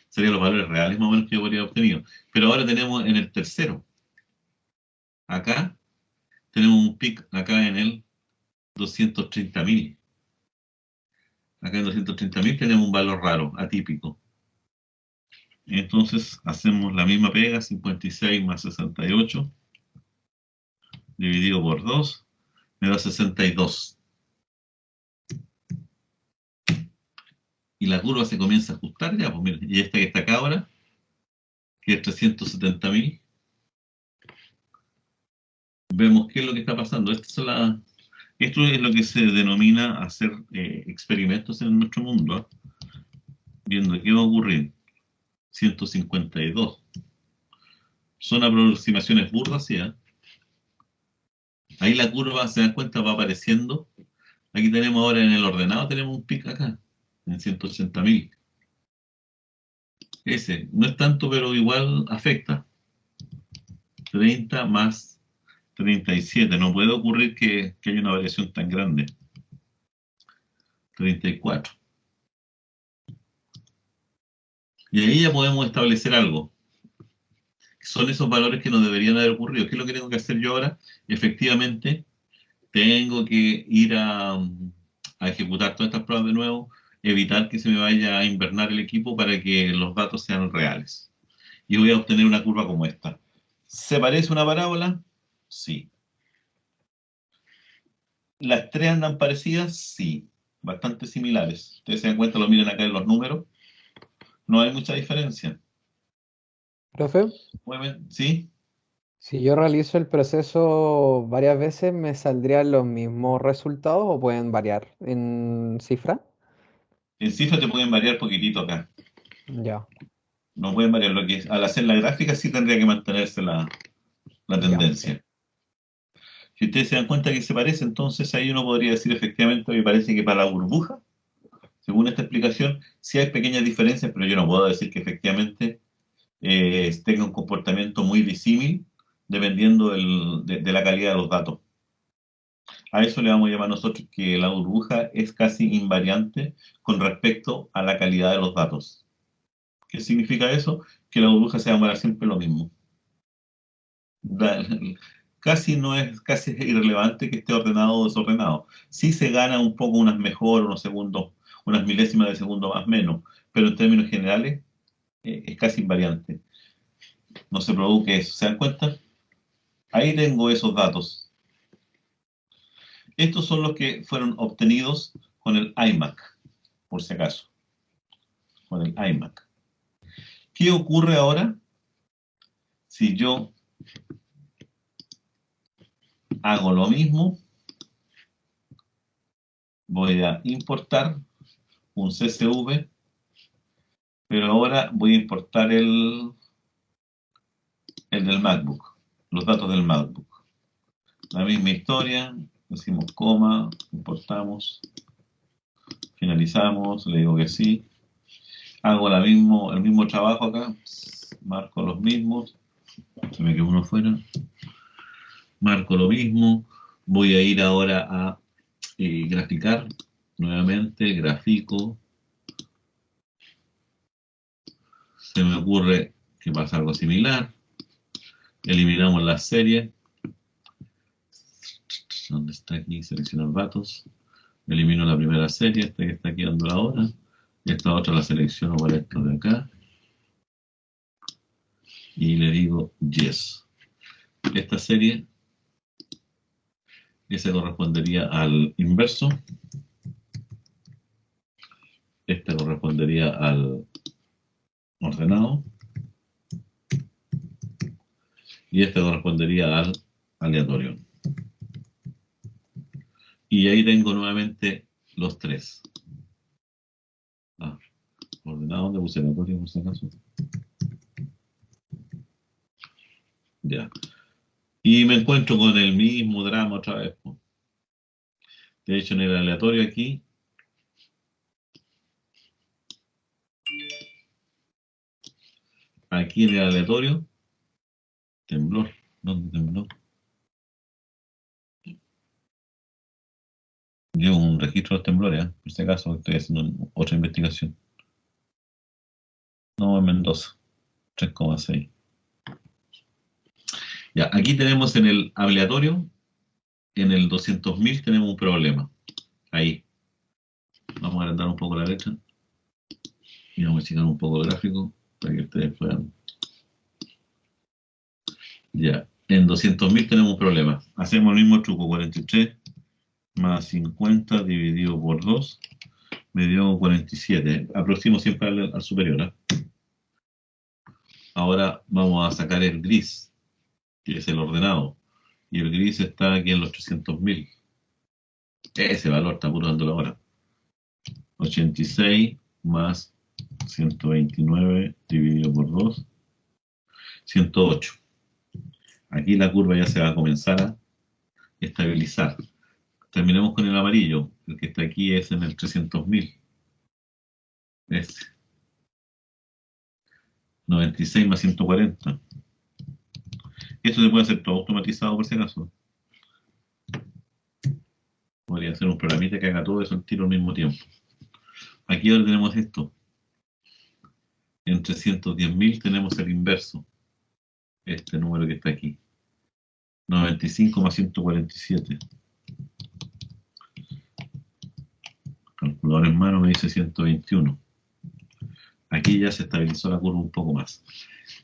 serían los valores reales más o menos que yo podría haber obtenido. Pero ahora tenemos en el tercero. Acá tenemos un pic acá en el 230.000. Acá en 230.000 tenemos un valor raro, atípico. Entonces hacemos la misma pega, 56 más 68, dividido por 2, me da 62. Y la curva se comienza a ajustar ya, pues miren, y esta que está acá ahora, que es 370.000, vemos qué es lo que está pasando. Esto es lo que se denomina hacer experimentos en nuestro mundo, viendo qué va a ocurrir. 152. Son aproximaciones burdas, ¿sí? Ahí la curva, se dan cuenta, va apareciendo. Aquí tenemos ahora en el ordenado, tenemos un pic acá, en 180.000. Ese, no es tanto, pero igual afecta. 30 más 37. No puede ocurrir que haya una variación tan grande. 34. Y ahí ya podemos establecer algo. Son esos valores que no deberían haber ocurrido. ¿Qué es lo que tengo que hacer yo ahora? Efectivamente, tengo que ir a ejecutar todas estas pruebas de nuevo, evitar que se me vaya a invernar el equipo para que los datos sean reales. Y voy a obtener una curva como esta. ¿Se parece a una parábola? Sí. ¿Las tres andan parecidas? Sí. Bastante similares. Ustedes se dan cuenta, lo miren acá en los números. No hay mucha diferencia. Profe, ¿Sí? si yo realizo el proceso varias veces, ¿me saldrían los mismos resultados o pueden variar en cifra? En cifras te pueden variar poquitito acá. Ya, No pueden variar. Lo que al hacer la gráfica sí tendría que mantenerse la ya. tendencia. Si ustedes se dan cuenta que se parece, entonces ahí uno podría decir efectivamente, me parece que para la burbuja, según esta explicación, sí hay pequeñas diferencias, pero yo no puedo decir que efectivamente tenga un comportamiento muy disímil dependiendo de la calidad de los datos. A eso le vamos a llamar nosotros que la burbuja es casi invariante con respecto a la calidad de los datos. ¿Qué significa eso? Que la burbuja se va a demorar siempre lo mismo. Casi es irrelevante que esté ordenado o desordenado. Sí se gana un poco unas mejor, unos segundos, unas milésimas de segundo más o menos, pero en términos generales es casi invariante. No se produce eso. ¿Se dan cuenta? Ahí tengo esos datos. Estos son los que fueron obtenidos con el iMac, por si acaso. Con el iMac. ¿Qué ocurre ahora si yo hago lo mismo? Voy a importar un CSV, pero ahora voy a importar el del MacBook, los datos del MacBook. La misma historia, decimos coma, importamos, finalizamos, le digo que sí. Hago el mismo trabajo acá, marco los mismos, se me quedó uno fuera, marco lo mismo, voy a ir ahora a graficar, nuevamente, grafico, se me ocurre que pasa algo similar, eliminamos las series, ¿Dónde está aquí? Seleccionar datos. Elimino la primera serie, esta que está aquí dando la hora. Esta otra la selecciono para esto de acá. Y le digo yes. Esta serie, esa correspondería al inverso. Esta correspondería al ordenado. Y esta correspondería al aleatorio. Y ahí tengo nuevamente los tres. Ordenado, ¿dónde puse aleatorio por si acaso? Ya. Y me encuentro con el mismo drama otra vez. De hecho, en el aleatorio aquí, en el aleatorio, temblor. ¿Dónde tembló? Llevo un registro de los temblores, por si acaso estoy haciendo otra investigación. No, en Mendoza, 3,6. Ya, aquí tenemos en el aleatorio, en el 200.000 tenemos un problema. Ahí. Vamos a agrandar un poco la letra. Y vamos a checar un poco el gráfico para que ustedes puedan. Ya, en 200.000 tenemos un problema. Hacemos el mismo truco, 43 más 50 dividido por 2 me dio 47. Aproximo siempre al superior. Ahora vamos a sacar el gris, que es el ordenado. Y el gris está aquí en los 300.000. Ese valor está puro dando la hora. 86 más 129 dividido por 2, 108. Aquí la curva ya se va a comenzar a estabilizar. Terminemos con el amarillo. El que está aquí es en el 300.000. Este. 96 más 140. Esto se puede hacer todo automatizado por si acaso. Podría ser un programita que haga todo eso al tiro al mismo tiempo. Aquí ahora tenemos esto. En 310.000 tenemos el inverso. Este número que está aquí. 95 más 147. Calculador en mano me dice 121. Aquí ya se estabilizó la curva un poco más.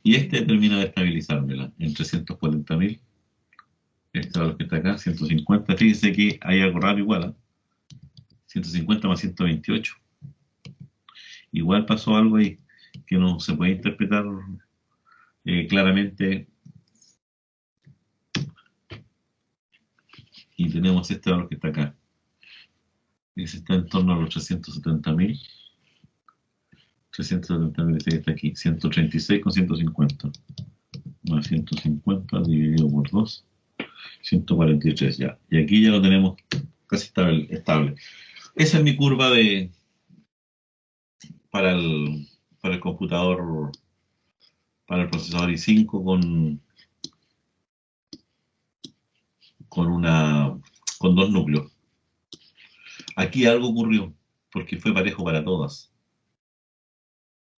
Y este termina de estabilizármela en 340.000. Este valor que está acá, 150. Fíjense que hay algo raro igual. 150 más 128. Igual pasó algo ahí que no se puede interpretar claramente. Y tenemos este valor que está acá. Ese está en torno a los 370.000. 370.000, este que está aquí. 136 con 150. Más 150 dividido por 2. 143 ya. Y aquí ya lo tenemos casi estable. Esa es mi curva para el computador, para el procesador i5 con dos núcleos. Aquí algo ocurrió, porque fue parejo para todas.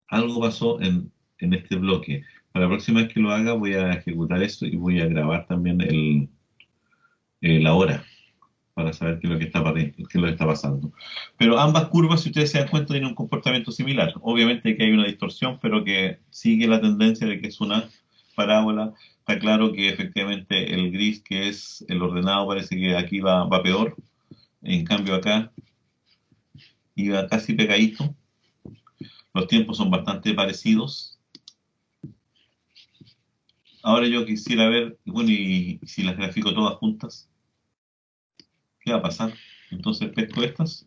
Algo pasó en este bloque. Para la próxima vez que lo haga voy a ejecutar esto y voy a grabar también la hora para saber qué es lo que está pasando. Pero ambas curvas, si ustedes se dan cuenta, tienen un comportamiento similar. Obviamente que hay una distorsión, pero que sigue la tendencia de que es una parábola. Está claro que efectivamente el gris, que es el ordenado, parece que aquí va peor. En cambio acá iba casi pegadito. Los tiempos son bastante parecidos. Ahora yo quisiera ver, bueno, y si las grafico todas juntas, ¿qué va a pasar? Entonces pesco estas.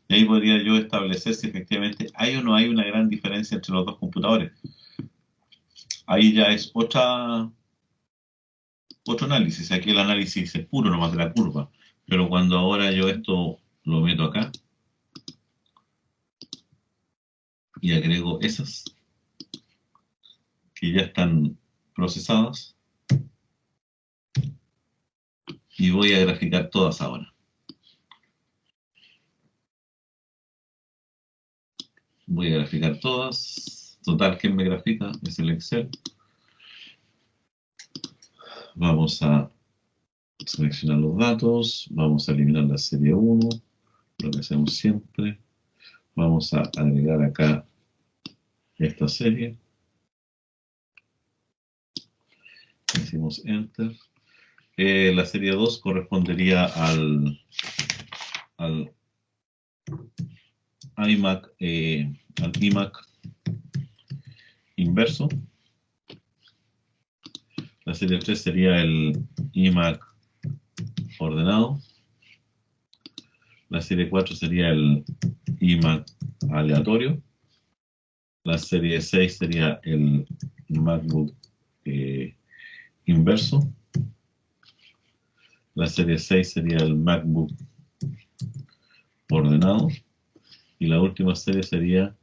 Y ahí podría yo establecer si efectivamente hay o no hay una gran diferencia entre los dos computadores. Ahí ya es otro análisis. Aquí el análisis es puro nomás de la curva. Pero cuando ahora yo esto lo meto acá y agrego esas que ya están procesadas y voy a graficar todas ahora. Voy a graficar todas. Total, ¿quién me grafica? Es el Excel. Vamos a seleccionar los datos, vamos a eliminar la serie 1, lo que hacemos siempre. Vamos a agregar acá esta serie. Decimos Enter. La serie 2 correspondería al iMac, al iMac inverso. La serie 3 sería el iMac ordenado. La serie 4 sería el iMac aleatorio. La serie 6 sería el MacBook inverso. La serie 6 sería el MacBook ordenado. Y la última serie sería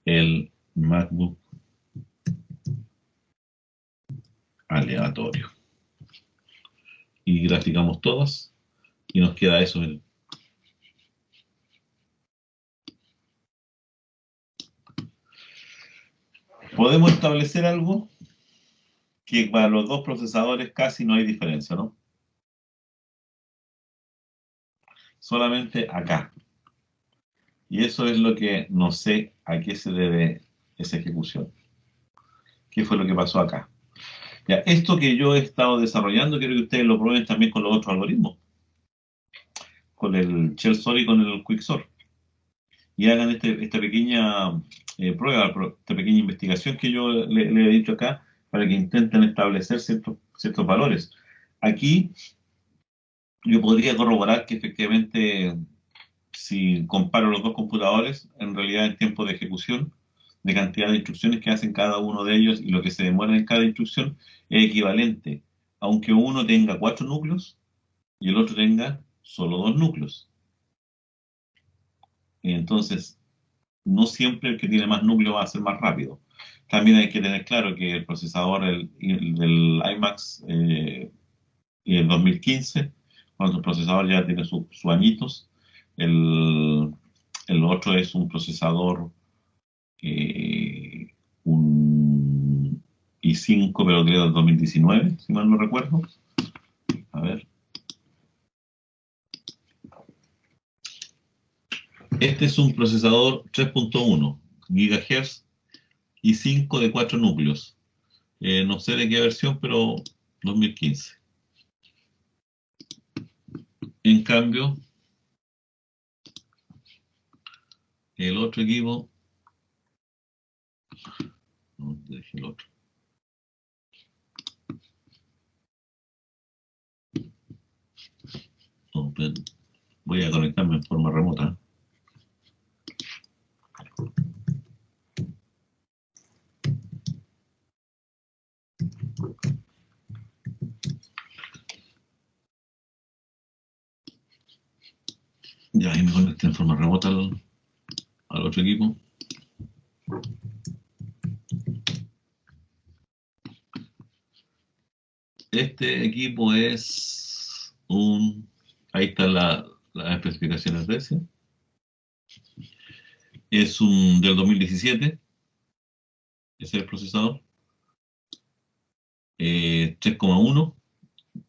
el MacBook aleatorio. Y graficamos todas y nos queda eso. Podemos establecer algo que para los dos procesadores casi no hay diferencia, ¿no? Solamente acá. Y eso es lo que no sé a qué se debe esa ejecución. ¿Qué fue lo que pasó acá? Ya, esto que yo he estado desarrollando, quiero que ustedes lo prueben también con los otros algoritmos. Con el ShellSor y con el QuickSort. Y hagan esta pequeña prueba, esta pequeña investigación que yo le he dicho acá, para que intenten establecer ciertos valores. Aquí yo podría corroborar que efectivamente, si comparo los dos computadores, en realidad el tiempo de ejecución, de cantidad de instrucciones que hacen cada uno de ellos y lo que se demora en cada instrucción, es equivalente, aunque uno tenga 4 núcleos y el otro tenga solo 2 núcleos. Entonces, no siempre el que tiene más núcleos va a ser más rápido. También hay que tener claro que el procesador del iMac el 2015, cuando el procesador ya tiene sus añitos, el otro es un procesador, un i5, pero del 2019, si mal no recuerdo. A ver. Este es un procesador 3.1 GHz i5 de 4 núcleos. No sé de qué versión, pero 2015. En cambio, el otro equipo, ¿dónde dejé el otro? No, voy a conectarme en forma remota. Ya ahí me conecté en forma remota al otro equipo. Este equipo es un... Ahí están las especificaciones de ese. Es un del 2017. Ese es el procesador. 3,1,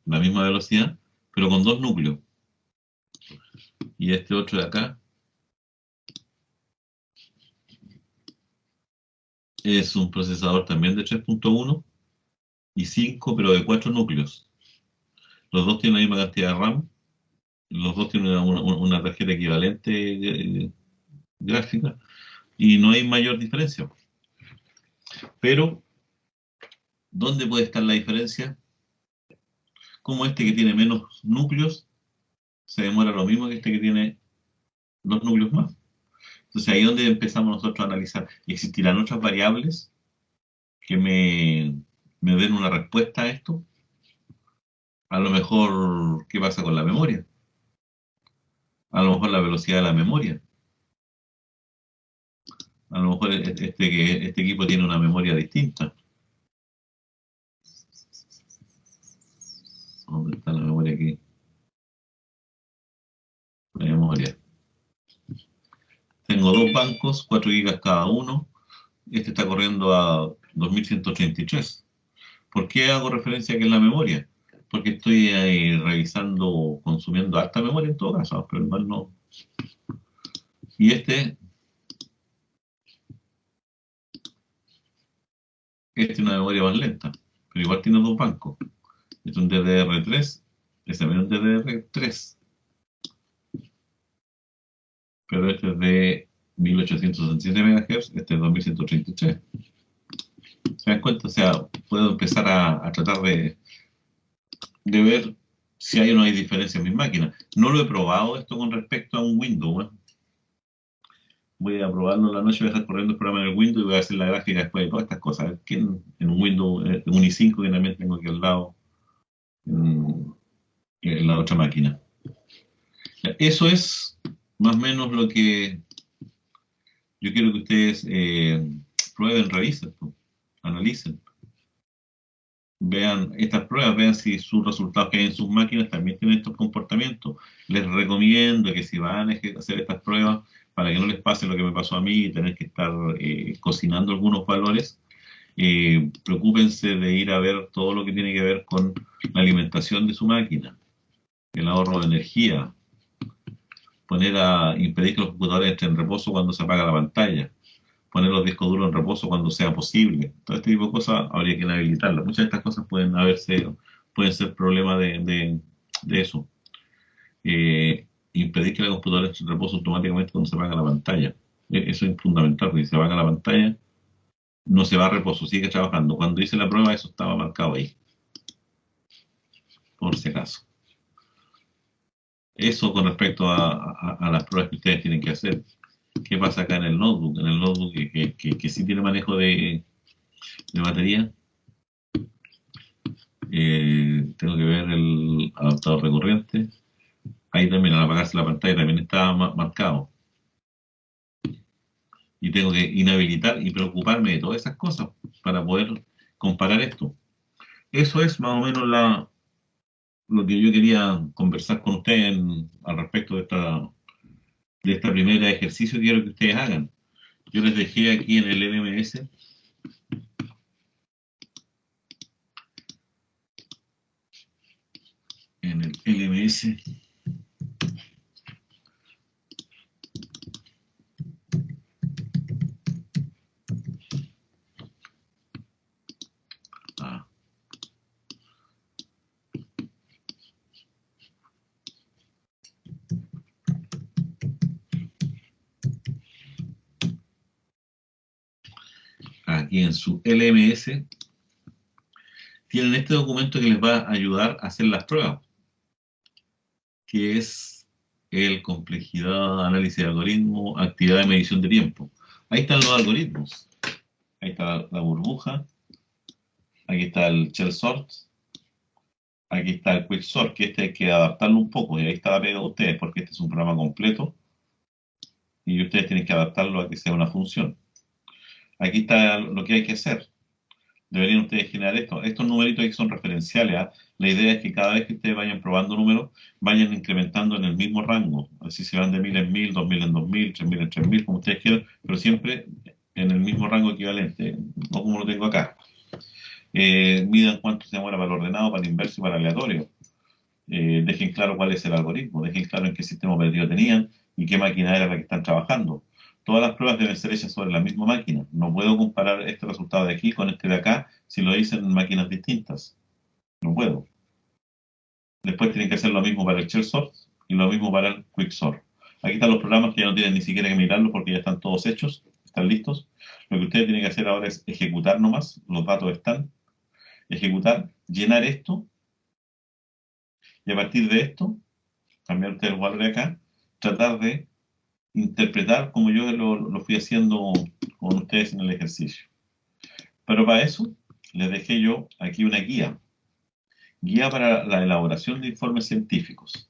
la misma velocidad, pero con 2 núcleos. Y este otro de acá es un procesador también de 3.1 y 5, pero de 4 núcleos. Los dos tienen la misma cantidad de RAM, los dos tienen una tarjeta equivalente gráfica y no hay mayor diferencia. Pero, ¿dónde puede estar la diferencia? Como este que tiene menos núcleos se demora lo mismo que este que tiene 2 núcleos más. Entonces ahí es donde empezamos nosotros a analizar. ¿Y existirán otras variables que me den una respuesta a esto? A lo mejor, ¿qué pasa con la memoria? A lo mejor la velocidad de la memoria. A lo mejor este equipo tiene una memoria distinta. ¿Dónde está la memoria aquí? La memoria. Tengo dos bancos, 4 gigas cada uno. Este está corriendo a 2183. ¿Por qué hago referencia a que es la memoria? porque estoy ahí revisando, consumiendo harta memoria en todo caso, pero igual no. Y esta es una memoria más lenta, pero igual tiene dos bancos. Este es un DDR3, este también es un DDR3, pero este es de 1867 MHz, este es 2133. ¿Se dan cuenta? O sea, puedo empezar a tratar de ver si hay o no hay diferencia en mis máquinas. No lo he probado esto con respecto a un Windows. Voy a probarlo la noche, voy a estar corriendo el programa en el Windows y voy a hacer la gráfica después de todas estas cosas. A ver qué en un Windows, en un i5 que también tengo aquí al lado, en la otra máquina. Eso es más o menos lo que yo quiero que ustedes prueben, revisen, analicen. Vean estas pruebas, vean si sus resultados que hay en sus máquinas también tienen estos comportamientos. Les recomiendo que si van a hacer estas pruebas, para que no les pase lo que me pasó a mí, tener que estar cocinando algunos valores, preocúpense de ir a ver todo lo que tiene que ver con la alimentación de su máquina, el ahorro de energía, impedir que los computadores entren en reposo cuando se apaga la pantalla, poner los discos duros en reposo cuando sea posible. Todo este tipo de cosas habría que inhabilitarlas. Muchas de estas cosas pueden ser problemas de eso. Impedir que la computadora entre en reposo automáticamente cuando se apaga la pantalla. Eso es fundamental, porque si se apaga la pantalla, no se va a reposo, sigue trabajando. Cuando hice la prueba, eso estaba marcado ahí, por si acaso. Eso con respecto a las pruebas que ustedes tienen que hacer. ¿Qué pasa acá en el notebook? En el notebook que sí tiene manejo de batería, tengo que ver el adaptador de corriente. Ahí también al apagarse la pantalla también está marcado. Y tengo que inhabilitar y preocuparme de todas esas cosas para poder comparar esto. Eso es más o menos lo que yo quería conversar con ustedes al respecto de esta primera ejercicio que quiero que ustedes hagan. Yo les dejé aquí en el LMS ah, aquí en su LMS tienen este documento que les va a ayudar a hacer las pruebas, que es el complejidad, análisis de algoritmo, actividad de medición de tiempo. Ahí están los algoritmos. Ahí está la burbuja, aquí está el shell sort, aquí está el quick sort, que este hay que adaptarlo un poco, y ahí está la pega de ustedes, porque este es un programa completo, y ustedes tienen que adaptarlo a que sea una función. Aquí está lo que hay que hacer. Deberían ustedes generar esto. Estos numeritos aquí son referenciales. ¿Ah? La idea es que cada vez que ustedes vayan probando números, vayan incrementando en el mismo rango. Así se van de 1000 en 1000, 2000 en 2000, 3000 en 3000, como ustedes quieran, pero siempre en el mismo rango equivalente, no como lo tengo acá. Midan cuánto se demora para el ordenado, para el inverso y para el aleatorio. Dejen claro cuál es el algoritmo, dejen claro en qué sistema operativo tenían y qué máquina era la que están trabajando. Todas las pruebas deben ser hechas sobre la misma máquina. No puedo comparar este resultado de aquí con este de acá si lo hice en máquinas distintas. No puedo. Después tienen que hacer lo mismo para el shell sort y lo mismo para el quick sort. Aquí están los programas que ya no tienen ni siquiera que mirarlos porque ya están todos hechos, están listos. Lo que ustedes tienen que hacer ahora es ejecutar nomás, los datos están, ejecutar, llenar esto, y a partir de esto, cambiar ustedes los valores acá, tratar de interpretar como yo lo fui haciendo con ustedes en el ejercicio. Pero para eso les dejé yo aquí una guía para la elaboración de informes científicos.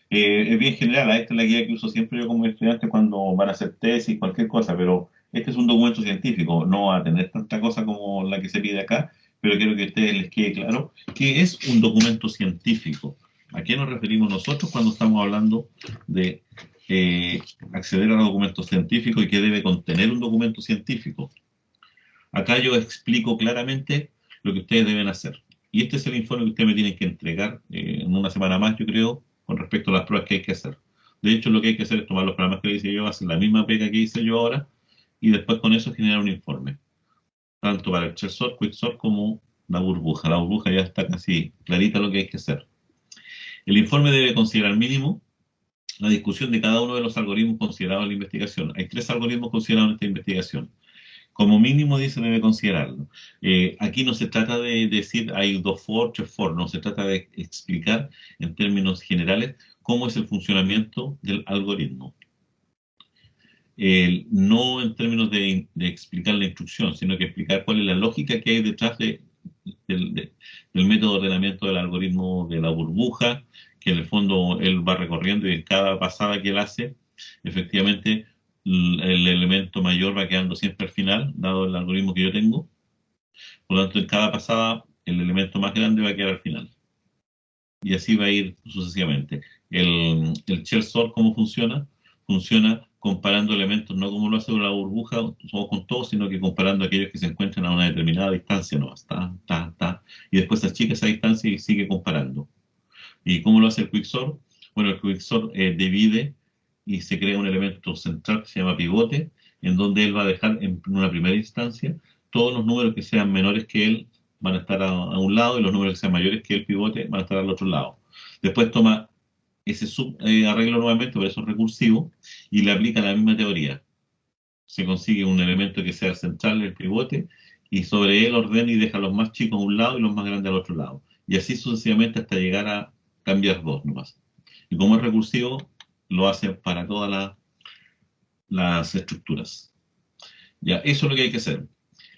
Es bien general, esta es la guía que uso siempre yo como estudiante cuando van a hacer tesis, cualquier cosa, pero este es un documento científico, no va a tener tanta cosa como la que se pide acá, pero quiero que a ustedes les quede claro que es un documento científico. ¿A qué nos referimos nosotros cuando estamos hablando de acceder a los documentos científicos y qué debe contener un documento científico? Acá yo explico claramente lo que ustedes deben hacer. Y este es el informe que ustedes me tienen que entregar en una semana más, yo creo, con respecto a las pruebas que hay que hacer. De hecho, lo que hay que hacer es tomar los programas que le hice yo, hacer la misma pega que hice yo ahora, y después con eso generar un informe. Tanto para el Shellsort, Quicksort como la burbuja. La burbuja ya está casi clarita lo que hay que hacer. El informe debe considerar mínimo la discusión de cada uno de los algoritmos considerados en la investigación. Hay 3 algoritmos considerados en esta investigación. Como mínimo dice debe considerarlo. Aquí no se trata de decir hay 2 for, 3 for, no se trata de explicar en términos generales cómo es el funcionamiento del algoritmo. No en términos de explicar la instrucción, sino que explicar cuál es la lógica que hay detrás del método de ordenamiento del algoritmo de la burbuja, que en el fondo él va recorriendo y en cada pasada que él hace, efectivamente el elemento mayor va quedando siempre al final, dado el algoritmo que yo tengo. Por lo tanto, en cada pasada el elemento más grande va a quedar al final. Y así va a ir sucesivamente. El shell sort, ¿cómo funciona? Funciona comparando elementos, no como lo hace la burbuja o con todos, sino que comparando aquellos que se encuentran a una determinada distancia nomás. Y después se achica esa distancia y sigue comparando. ¿Y cómo lo hace el quicksort? Bueno, el quicksort divide y se crea un elemento central que se llama pivote, en donde él va a dejar en una primera instancia todos los números que sean menores que él van a estar a un lado y los números que sean mayores que el pivote van a estar al otro lado. Después toma ese arreglo nuevamente, por eso es recursivo, y le aplica la misma teoría. Se consigue un elemento que sea central, el pivote, y sobre él ordena y deja los más chicos a un lado y los más grandes al otro lado. Y así sucesivamente hasta llegar a cambiar 2 nomás. Y como es recursivo, lo hace para todas las estructuras. Ya, eso es lo que hay que hacer.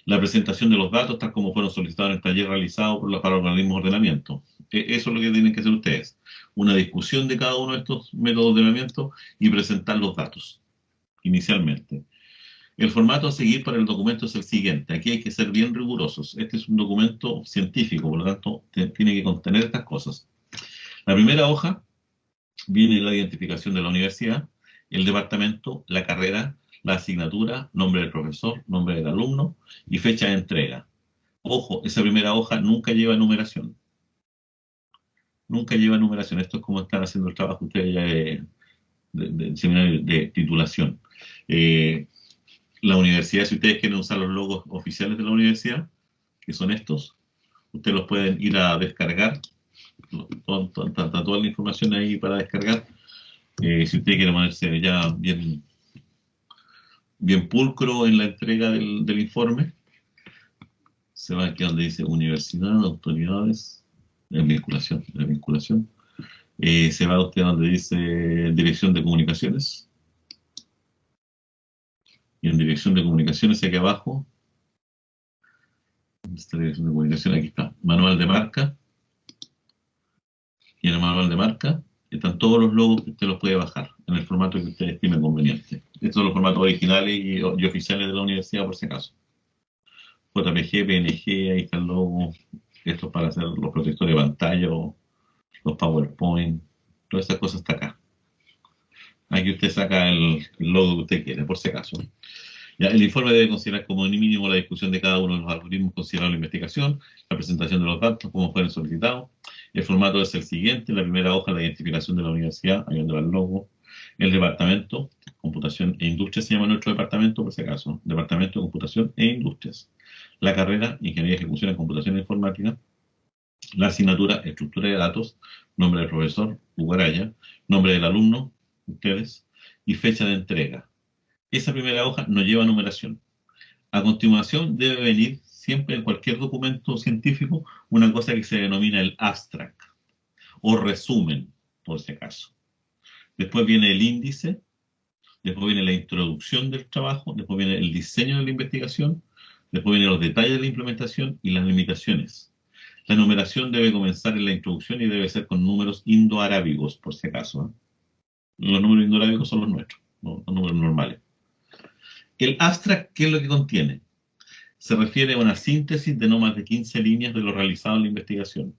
La presentación de los datos, tal como fueron solicitados en el taller realizado para organismos de ordenamiento. Eso es lo que tienen que hacer ustedes. Una discusión de cada uno de estos métodos de ordenamiento y presentar los datos, inicialmente. El formato a seguir para el documento es el siguiente. Aquí hay que ser bien rigurosos. Este es un documento científico, por lo tanto, tiene que contener estas cosas. La primera hoja viene la identificación de la universidad, el departamento, la carrera, la asignatura, nombre del profesor, nombre del alumno y fecha de entrega. Ojo, esa primera hoja nunca lleva numeración. Nunca lleva numeración. Esto es como están haciendo el trabajo ustedes ya de seminario de titulación. La universidad, si ustedes quieren usar los logos oficiales de la universidad, que son estos, ustedes los pueden ir a descargar. Toda la información ahí para descargar. Si usted quiere ponerse ya bien pulcro en la entrega del informe, se va aquí donde dice universidad, autoridades, vinculación. Se va usted donde dice dirección de comunicaciones. Y en dirección de comunicaciones, aquí abajo, esta dirección de comunicaciones, aquí está, manual de marca. Y en el manual de marca están todos los logos que usted los puede bajar en el formato que usted estime conveniente. Estos son los formatos originales y oficiales de la universidad, por si acaso. JPG, PNG, ahí está el logo. Esto es para hacer los protectores de pantalla, los PowerPoint, todas esas cosas está acá. Aquí usted saca el logo que usted quiere, por si acaso. Ya, el informe debe considerar como mínimo la discusión de cada uno de los algoritmos considerados en la investigación, la presentación de los datos, como fueron solicitados. El formato es el siguiente: la primera hoja, la identificación de la universidad, ahí donde va el logo. El departamento, computación e industria se llama nuestro departamento, por si acaso. Departamento de computación e industrias. La carrera, ingeniería de ejecución en computación e informática. La asignatura, estructura de datos. Nombre del profesor, Ugaraya. Nombre del alumno, ustedes. Y fecha de entrega. Esa primera hoja no lleva numeración. A continuación debe venir siempre en cualquier documento científico una cosa que se denomina el abstract o resumen, por si acaso. Después viene el índice, después viene la introducción del trabajo, después viene el diseño de la investigación, después vienen los detalles de la implementación y las limitaciones. La numeración debe comenzar en la introducción y debe ser con números indoarábigos, por si acaso. Los números indoarábigos son los nuestros, los números normales. El abstract, ¿qué es lo que contiene? Se refiere a una síntesis de no más de 15 líneas de lo realizado en la investigación.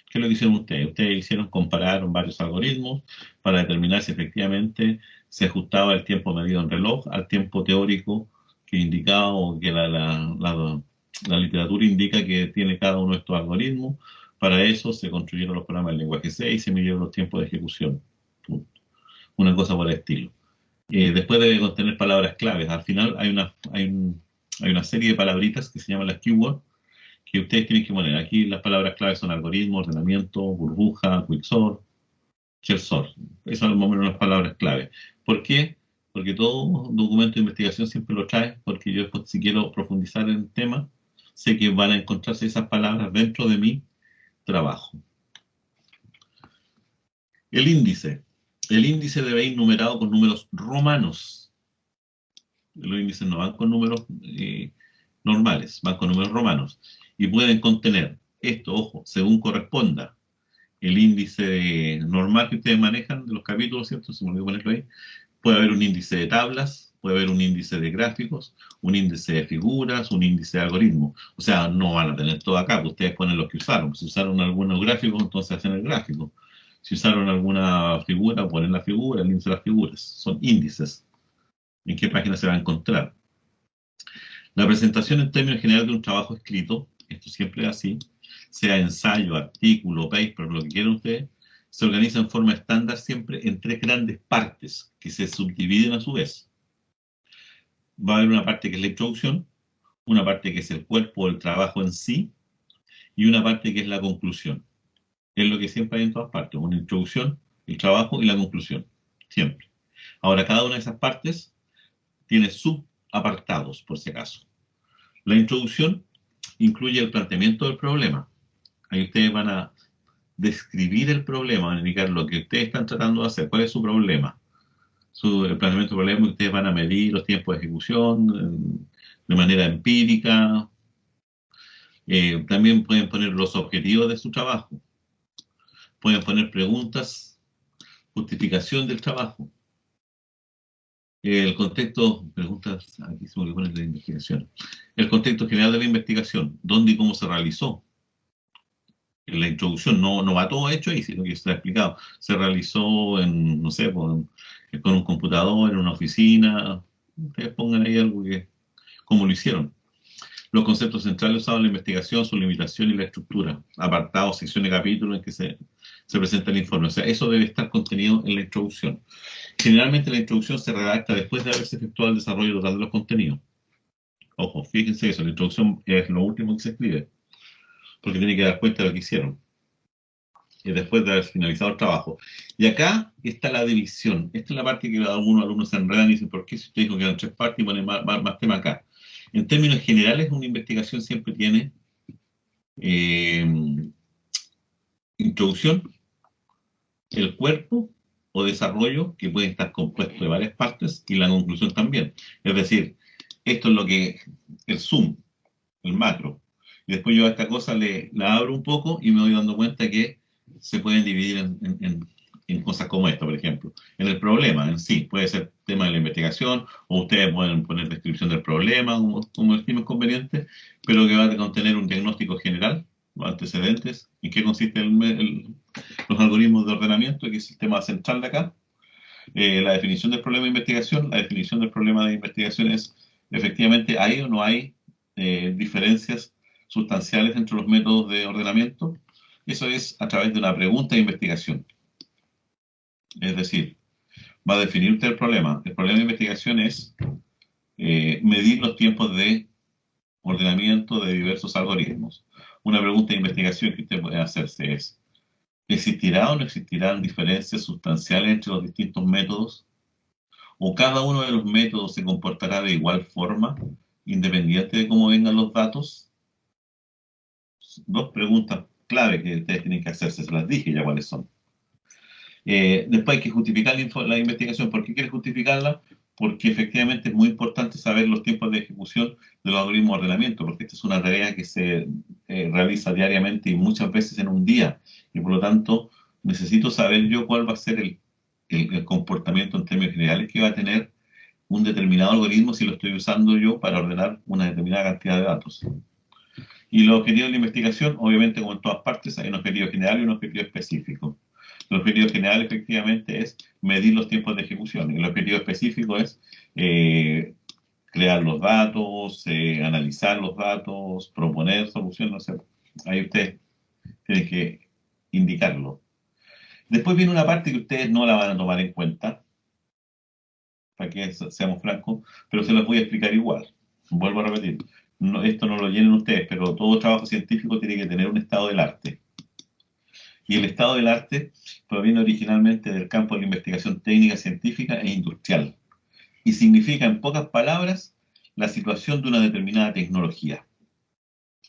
¿Qué es lo que hicieron ustedes? Ustedes compararon varios algoritmos para determinar si efectivamente se ajustaba el tiempo medido en reloj al tiempo teórico que indicaba o que la La literatura indica que tiene cada uno de estos algoritmos. Para eso se construyeron los programas del lenguaje C y se midieron los tiempos de ejecución. Punto. Una cosa por el estilo. Después debe contener palabras claves. Al final hay una serie de palabritas que se llaman las keywords que ustedes tienen que poner. Aquí las palabras claves son algoritmo, ordenamiento, burbuja, quicksort, shellsort. Esas son más o menos las palabras clave. ¿Por qué? Porque todo documento de investigación siempre lo trae, porque yo después, si quiero profundizar en el tema, sé que van a encontrarse esas palabras dentro de mi trabajo. El índice. El índice debe ir numerado con números romanos. Los índices no van con números normales, van con números romanos. Y pueden contener esto, ojo, según corresponda, el índice normal que ustedes manejan de los capítulos, ¿cierto? Se me olvidó ponerlo ahí. Puede haber un índice de tablas, puede haber un índice de gráficos, un índice de figuras, un índice de algoritmos. O sea, no van a tener todo acá, ustedes ponen los que usaron. Si usaron algunos gráficos, entonces hacen el gráfico. Si usaron alguna figura, ponen la figura, el índice de las figuras. Son índices. ¿En qué página se va a encontrar? La presentación en términos generales de un trabajo escrito, esto siempre es así, sea ensayo, artículo, paper, lo que quieran ustedes, se organiza en forma estándar siempre en tres grandes partes que se subdividen a su vez. Va a haber una parte que es la introducción, una parte que es el cuerpo del trabajo en sí y una parte que es la conclusión. Es lo que siempre hay en todas partes, una introducción, el trabajo y la conclusión, siempre. Ahora, cada una de esas partes tiene subapartados, por si acaso. La introducción incluye el planteamiento del problema. Ahí ustedes van a describir el problema, van a indicar lo que ustedes están tratando de hacer, cuál es su problema. El planteamiento del problema, ustedes van a medir los tiempos de ejecución de manera empírica. También pueden poner los objetivos de su trabajo. Pueden poner preguntas, justificación del trabajo. El contexto, preguntas, aquí se me olvidó poner la investigación. El contexto general de la investigación, dónde y cómo se realizó. En la introducción no va todo hecho ahí, sino que está explicado. Se realizó en, no sé, con un computador, en una oficina. Ustedes pongan ahí algo que, cómo lo hicieron. Los conceptos centrales usados en la investigación, su limitación y la estructura. Apartados, secciones, capítulos en que se presenta el informe. O sea, eso debe estar contenido en la introducción. Generalmente la introducción se redacta después de haberse efectuado el desarrollo total de los contenidos. Ojo, fíjense eso, la introducción es lo último que se escribe, porque tiene que dar cuenta de lo que hicieron, después de haber finalizado el trabajo. Y acá está la división. Esta es la parte que algunos alumnos se enredan y dicen, ¿por qué si usted dijo que eran tres partes y ponen más tema acá? En términos generales, una investigación siempre tiene introducción, el cuerpo o desarrollo, que puede estar compuesto de varias partes, y la conclusión también. Es decir, esto es lo que el zoom, el macro. Y después yo a esta cosa la abro un poco y me voy dando cuenta que se pueden dividir en cosas como esta, por ejemplo. En el problema en sí, puede ser tema de la investigación, o ustedes pueden poner descripción del problema, como estimen conveniente, pero que va a contener un diagnóstico general, los antecedentes, en qué consiste los algoritmos de ordenamiento, que es el tema central de acá. La definición del problema de investigación. La definición del problema de investigación es, efectivamente, ¿hay o no hay diferencias sustanciales entre los métodos de ordenamiento? Eso es a través de una pregunta de investigación. Es decir, va a definir usted el problema. El problema de investigación es medir los tiempos de ordenamiento de diversos algoritmos. Una pregunta de investigación que usted puede hacerse es, ¿existirá o no existirán diferencias sustanciales entre los distintos métodos? ¿O cada uno de los métodos se comportará de igual forma, independiente de cómo vengan los datos? Dos preguntas clave que ustedes tienen que hacerse, se las dije ya cuáles son. Después hay que justificar la investigación. ¿Por qué quieres justificarla? Porque efectivamente es muy importante saber los tiempos de ejecución de los algoritmos de ordenamiento, porque esta es una tarea que se realiza diariamente y muchas veces en un día. Y por lo tanto, necesito saber yo cuál va a ser el comportamiento en términos generales que va a tener un determinado algoritmo si lo estoy usando yo para ordenar una determinada cantidad de datos. Y los objetivos de la investigación, obviamente, como en todas partes, hay un objetivo general y un objetivo específico. El objetivo general, efectivamente, es medir los tiempos de ejecución. Y el objetivo específico es crear los datos, analizar los datos, proponer soluciones, no sé. Ahí ustedes tienen que indicarlo. Después viene una parte que ustedes no la van a tomar en cuenta, para que seamos francos, pero se las voy a explicar igual. Vuelvo a repetir, esto no lo llenen ustedes, pero todo trabajo científico tiene que tener un estado del arte. Y el estado del arte proviene originalmente del campo de la investigación técnica, científica e industrial. Y significa, en pocas palabras, la situación de una determinada tecnología.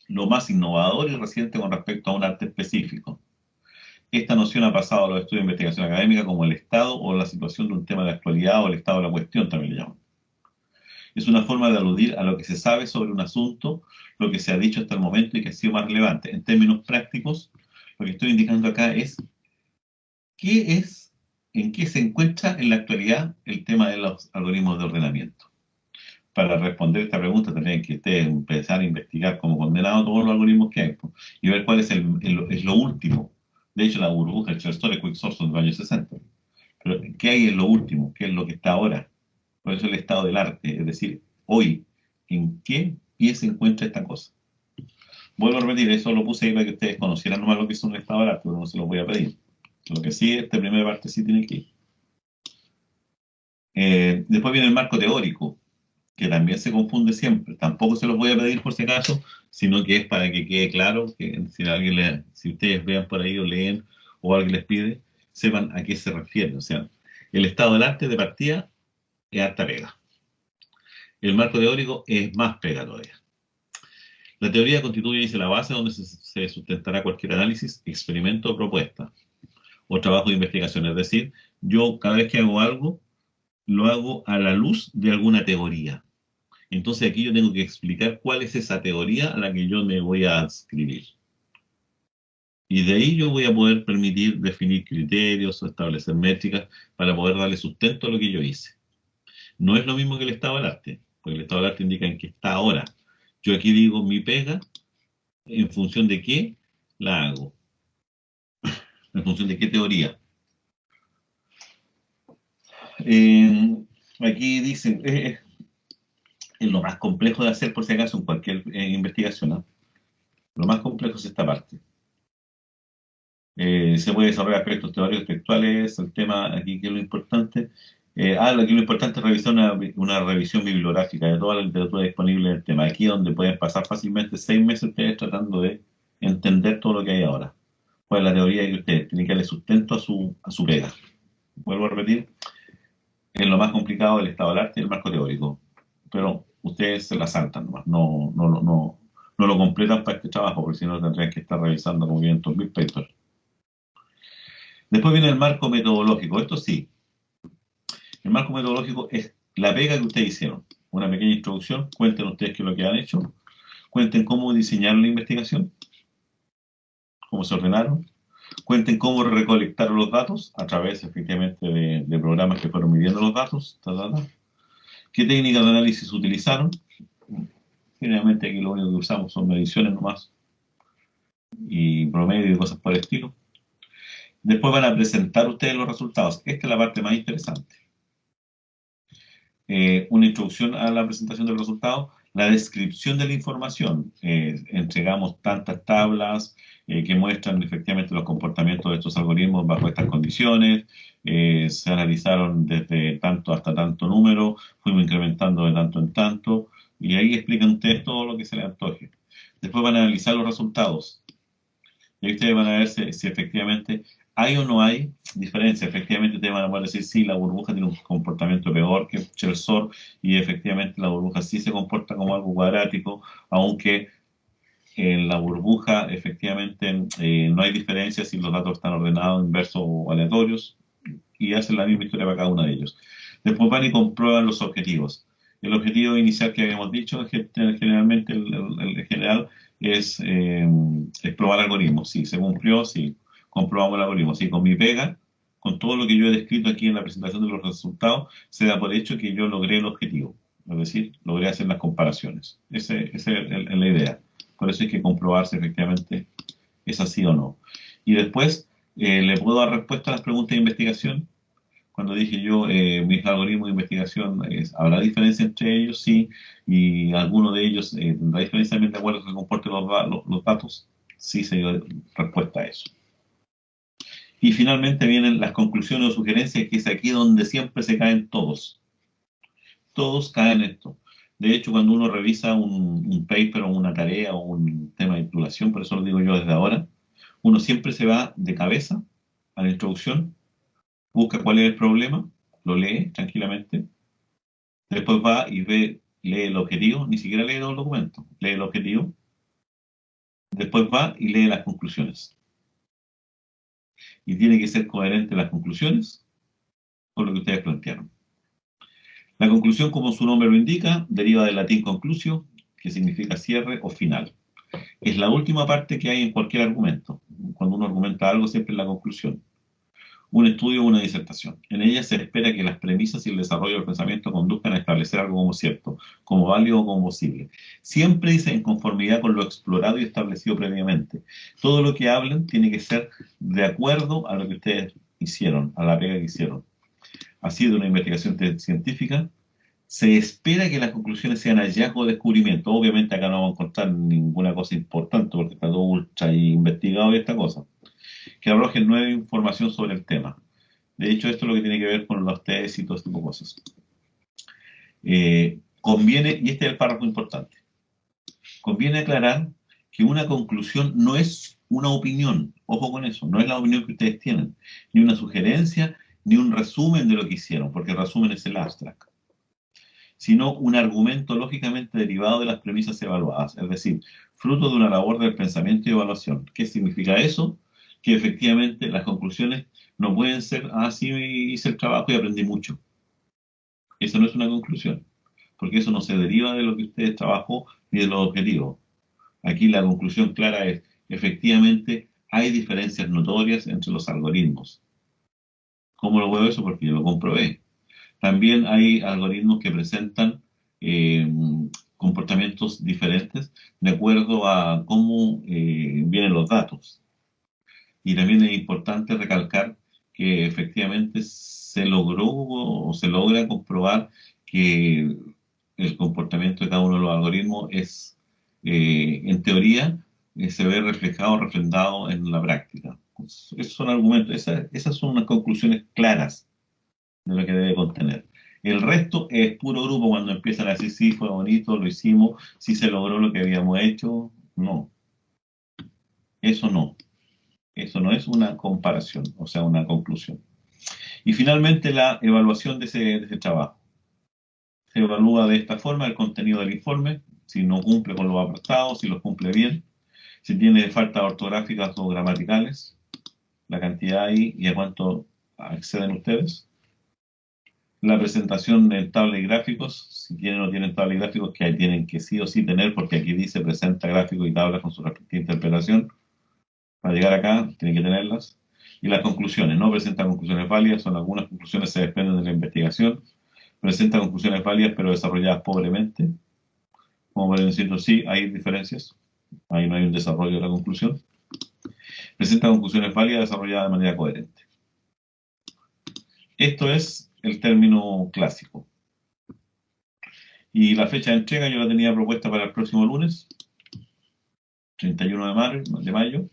Lo más innovador y reciente con respecto a un arte específico. Esta noción ha pasado a los estudios de investigación académica como el estado o la situación de un tema de actualidad o el estado de la cuestión, también le llaman. Es una forma de aludir a lo que se sabe sobre un asunto, lo que se ha dicho hasta el momento y que ha sido más relevante. En términos prácticos, lo que estoy indicando acá es en qué se encuentra en la actualidad el tema de los algoritmos de ordenamiento. Para responder esta pregunta tendrían que ustedes empezar a investigar como condenado todos los algoritmos que hay y ver cuál es lo último. De hecho, la burbuja, el Shell el Quicksource son de los años 60. Pero, ¿qué hay en lo último? ¿Qué es lo que está ahora? Por eso el estado del arte, es decir, hoy, ¿en qué pie se encuentra esta cosa? Vuelvo a repetir, eso lo puse ahí para que ustedes conocieran nomás lo que es un estado del arte, pero no se los voy a pedir. Lo que sí, esta primera parte sí tiene que ir. Después viene el marco teórico, que también se confunde siempre. Tampoco se los voy a pedir por si acaso, sino que es para que quede claro que si ustedes vean por ahí o leen o alguien les pide, sepan a qué se refiere. O sea, el estado del arte de partida es harta pega. El marco teórico es más pega todavía. La teoría constituye, dice, la base donde se sustentará cualquier análisis, experimento o propuesta, o trabajo de investigación. Es decir, yo cada vez que hago algo, lo hago a la luz de alguna teoría. Entonces aquí yo tengo que explicar cuál es esa teoría a la que yo me voy a adscribir. Y de ahí yo voy a poder permitir definir criterios o establecer métricas para poder darle sustento a lo que yo hice. No es lo mismo que el estado del arte, porque el estado del arte indica en qué está ahora. Yo aquí digo mi pega, en función de qué la hago, en función de qué teoría. Aquí dicen, es lo más complejo de hacer por si acaso en cualquier investigación, ¿no? Lo más complejo es esta parte. Se puede desarrollar aspectos teóricos textuales, el tema aquí que es lo importante. Aquí lo importante es revisar una revisión bibliográfica de toda la literatura disponible del tema. Aquí es donde pueden pasar fácilmente 6 meses ustedes tratando de entender todo lo que hay ahora. Cuál es la teoría que ustedes tienen que darle sustento a su pega. Vuelvo a repetir, es lo más complicado el estado del arte y el marco teórico. Pero ustedes se la saltan nomás, no lo completan para este trabajo, porque si no tendrían que estar revisando como 500.000 papers. Después viene el marco metodológico. Esto sí, el marco metodológico es la pega que ustedes hicieron. Una pequeña introducción, cuenten ustedes qué es lo que han hecho, cuenten cómo diseñaron la investigación, cómo se ordenaron, cuenten cómo recolectaron los datos a través efectivamente de programas que fueron midiendo los datos, qué técnicas de análisis utilizaron. Generalmente aquí lo único que usamos son mediciones nomás y promedio y cosas por el estilo. Después van a presentar ustedes los resultados. Esta es la parte más interesante. Una introducción a la presentación del resultado, la descripción de la información. Entregamos tantas tablas que muestran efectivamente los comportamientos de estos algoritmos bajo estas condiciones. Se analizaron desde tanto hasta tanto número, fuimos incrementando de tanto en tanto, y ahí explican ustedes todo lo que se les antoje. Después van a analizar los resultados. Y ahí ustedes van a ver si efectivamente hay o no hay diferencia. Efectivamente ustedes van a poder decir, sí, la burbuja tiene un comportamiento peor que Chelsor y efectivamente la burbuja sí se comporta como algo cuadrático, aunque en la burbuja efectivamente no hay diferencia si los datos están ordenados, inversos o aleatorios, y hacen la misma historia para cada uno de ellos. Después van y comprueban los objetivos. El objetivo inicial que habíamos dicho, generalmente el general, es probar algoritmos. Sí, se cumplió, sí, comprobamos el algoritmo. Sí, con mi pega, con todo lo que yo he descrito aquí en la presentación de los resultados, se da por hecho que yo logré el objetivo. Es decir, logré hacer las comparaciones. Esa es la idea. Por eso hay que comprobar si efectivamente es así o no. Y después le puedo dar respuesta a las preguntas de investigación Cuando dije yo, mis algoritmos de investigación, ¿habrá diferencia entre ellos? Sí. Y alguno de ellos tendrá diferencia también de acuerdo a que se comporten los datos. Sí, se dio respuesta a eso. Y finalmente vienen las conclusiones o sugerencias, que es aquí donde siempre se caen todos. Todos caen en esto. De hecho, cuando uno revisa un paper o una tarea o un tema de titulación, por eso lo digo yo desde ahora, uno siempre se va de cabeza a la introducción, busca cuál es el problema, lo lee tranquilamente, después va y lee el objetivo, ni siquiera lee todo el documento, lee el objetivo, después va y lee las conclusiones. Y tiene que ser coherente las conclusiones con lo que ustedes plantearon. La conclusión, como su nombre lo indica, deriva del latín conclusio, que significa cierre o final. Es la última parte que hay en cualquier argumento. Cuando uno argumenta algo, siempre es la conclusión. Un estudio o una disertación. En ella se espera que las premisas y el desarrollo del pensamiento conduzcan a establecer algo como cierto, como válido o como posible. Siempre dice en conformidad con lo explorado y establecido previamente. Todo lo que hablen tiene que ser de acuerdo a lo que ustedes hicieron, a la pega que hicieron. Así, de una investigación científica, se espera que las conclusiones sean hallazgo o descubrimiento. Obviamente acá no vamos a encontrar ninguna cosa importante porque está todo ultra investigado y esta cosa. Que arrojen nueva información sobre el tema. De hecho, esto es lo que tiene que ver con los test y todo este tipo de cosas. Conviene, y este es el párrafo importante, conviene aclarar que una conclusión no es una opinión, ojo con eso, no es la opinión que ustedes tienen, ni una sugerencia, ni un resumen de lo que hicieron, porque el resumen es el abstract, sino un argumento lógicamente derivado de las premisas evaluadas, es decir, fruto de una labor del pensamiento y evaluación. ¿Qué significa eso? Que efectivamente las conclusiones no pueden ser, sí hice el trabajo y aprendí mucho. Eso no es una conclusión, porque eso no se deriva de lo que usted trabajó ni de los objetivos. Aquí la conclusión clara es, efectivamente, hay diferencias notorias entre los algoritmos. ¿Cómo lo veo eso? Porque yo lo comprobé. También hay algoritmos que presentan eh, comportamientos diferentes de acuerdo a cómo vienen los datos. Y también es importante recalcar que efectivamente se logró o se logra comprobar que el comportamiento de cada uno de los algoritmos es, en teoría, se ve reflejado, refrendado en la práctica. Esos son argumentos, esas son unas conclusiones claras de lo que debe contener. El resto es puro grupo cuando empiezan a decir, sí, fue bonito, lo hicimos, sí se logró lo que habíamos hecho. No, eso no. Eso no es una comparación, o sea, una conclusión. Y finalmente la evaluación de ese trabajo. Se evalúa de esta forma el contenido del informe, si no cumple con los apartados, si los cumple bien, si tiene faltas ortográficas o gramaticales, la cantidad ahí y a cuánto acceden ustedes. La presentación en tabla y gráficos, si tienen o no tienen tabla y gráficos, que ahí tienen que sí o sí tener, porque aquí dice presenta gráficos y tablas con su respectiva interpretación. Para llegar acá, tienen que tenerlas. Y las conclusiones, no presenta conclusiones válidas, son algunas conclusiones que se desprenden de la investigación. Presenta conclusiones válidas, pero desarrolladas pobremente. Como por decirlo, sí, hay diferencias. Ahí no hay un desarrollo de la conclusión. Presenta conclusiones válidas desarrolladas de manera coherente. Esto es el término clásico. Y la fecha de entrega yo la tenía propuesta para el próximo lunes, 31 de mayo,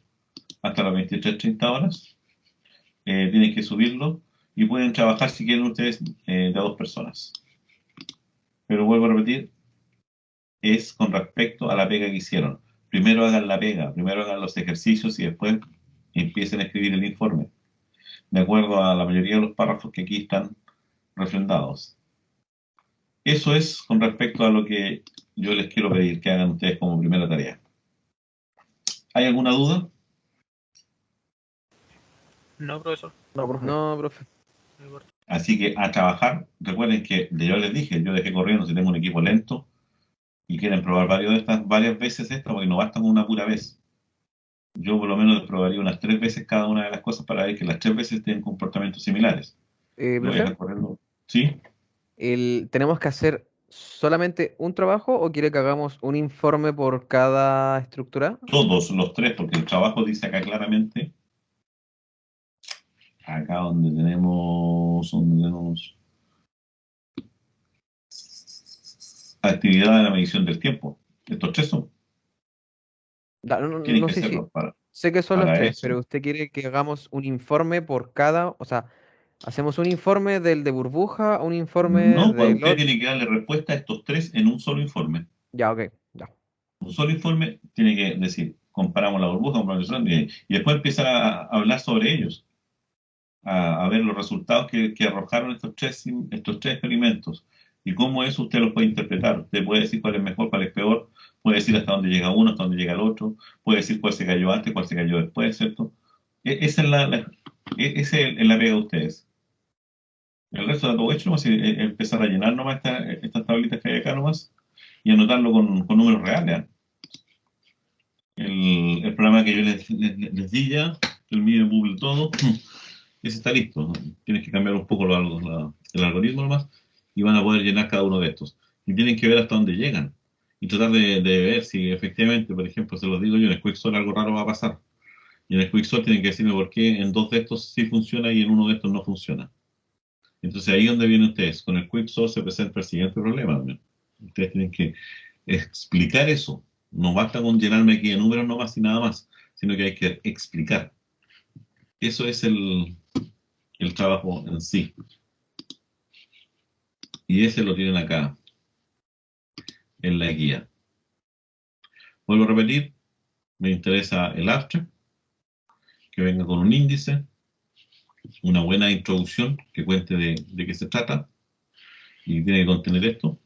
hasta las 23:30 horas. Tienen que subirlo y pueden trabajar si quieren ustedes de a 2 personas. Pero vuelvo a repetir, es con respecto a la pega que hicieron. Primero hagan la pega, primero hagan los ejercicios y después empiecen a escribir el informe, de acuerdo a la mayoría de los párrafos que aquí están refrendados. Eso es con respecto a lo que yo les quiero pedir que hagan ustedes como primera tarea. ¿Hay alguna duda? No, profesor. No, profe. No, profe. Así que a trabajar. Recuerden que yo les dije, yo dejé corriendo si tengo un equipo lento y quieren probar varias veces esto, porque no basta con una pura vez. Yo por lo menos probaría unas 3 veces cada una de las cosas para ver que las 3 veces tienen comportamientos similares. Lo voy a dejar Profe, corriendo. ¿Sí? ¿tenemos que hacer solamente un trabajo o quiere que hagamos un informe por cada estructura? Todos los 3, porque el trabajo dice acá claramente acá donde tenemos actividad de la medición del tiempo. Estos tres No, no, tienen no, que sí, sí. serlo Sé que son los para tres, eso. pero usted quiere que hagamos un informe por cada, o sea, hacemos un informe del de burbuja, un informe No, pues del usted otro. tiene que darle respuesta a estos tres en un solo informe. Ya, ok, ya. Un solo informe tiene que decir, comparamos la burbuja, comparamos el y después empieza a hablar sobre ellos, a ver los resultados que arrojaron estos tres experimentos y cómo eso usted los puede interpretar. Usted puede decir cuál es mejor, cuál es peor, puede decir hasta dónde llega uno, hasta dónde llega el otro, puede decir cuál se cayó antes, cuál se cayó después, ¿cierto? Esa es esa es la pega de ustedes. El resto de todo hecho nomás es empezar a llenar nomás estas tablitas que hay acá nomás y anotarlo con números reales. ¿Eh? El programa que yo les di ya, el mío Google todo, ese está listo. ¿No? Tienes que cambiar un poco el algoritmo nomás y van a poder llenar cada uno de estos. Y tienen que ver hasta dónde llegan y tratar de ver si efectivamente, por ejemplo, se los digo yo, en el Quicksort algo raro va a pasar. Y en el Quicksort tienen que decirme por qué en dos de estos sí funciona y en uno de estos no funciona. Entonces ahí es donde vienen ustedes. Con el Quicksort se presenta el siguiente problema también. Ustedes tienen que explicar eso. No basta con llenarme aquí de números nomás y nada más, sino que hay que explicar. Eso es el trabajo en sí. Y ese lo tienen acá, en la guía. Vuelvo a repetir, me interesa el abstract, que venga con un índice, una buena introducción que cuente de qué se trata y tiene que contener esto.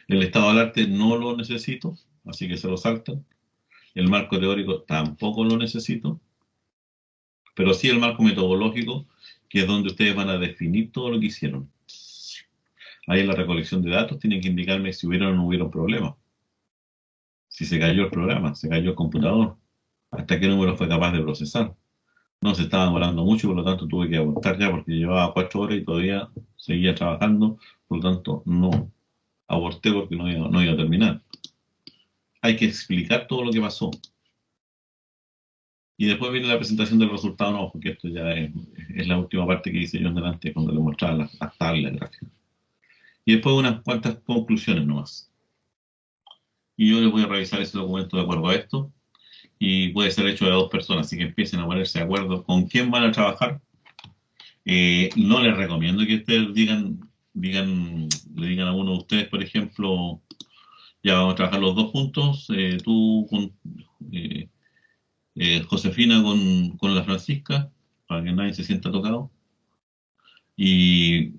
El estado del arte no lo necesito, así que se lo saltan. El marco teórico tampoco lo necesito, pero sí el marco metodológico, que es donde ustedes van a definir todo lo que hicieron. Ahí en la recolección de datos tienen que indicarme si hubieron o no hubieron problemas. Si se cayó el programa, se cayó el computador, hasta qué número fue capaz de procesar. No se estaba demorando mucho, por lo tanto tuve que abortar ya porque llevaba 4 horas y todavía seguía trabajando, por lo tanto no aborté porque no iba a terminar. Hay que explicar todo lo que pasó. Y después viene la presentación del resultado, no, porque esto ya es la última parte que hice yo en delante cuando le mostraba las tablas gráficas. Y después unas cuantas conclusiones nomás. Y yo les voy a revisar ese documento de acuerdo a esto. Y puede ser hecho de dos personas, así que empiecen a ponerse de acuerdo con quién van a trabajar. No les recomiendo que ustedes le digan a uno de ustedes, por ejemplo, ya vamos a trabajar los dos juntos, tú con eh, Josefina con la Francisca, para que nadie se sienta tocado. Y,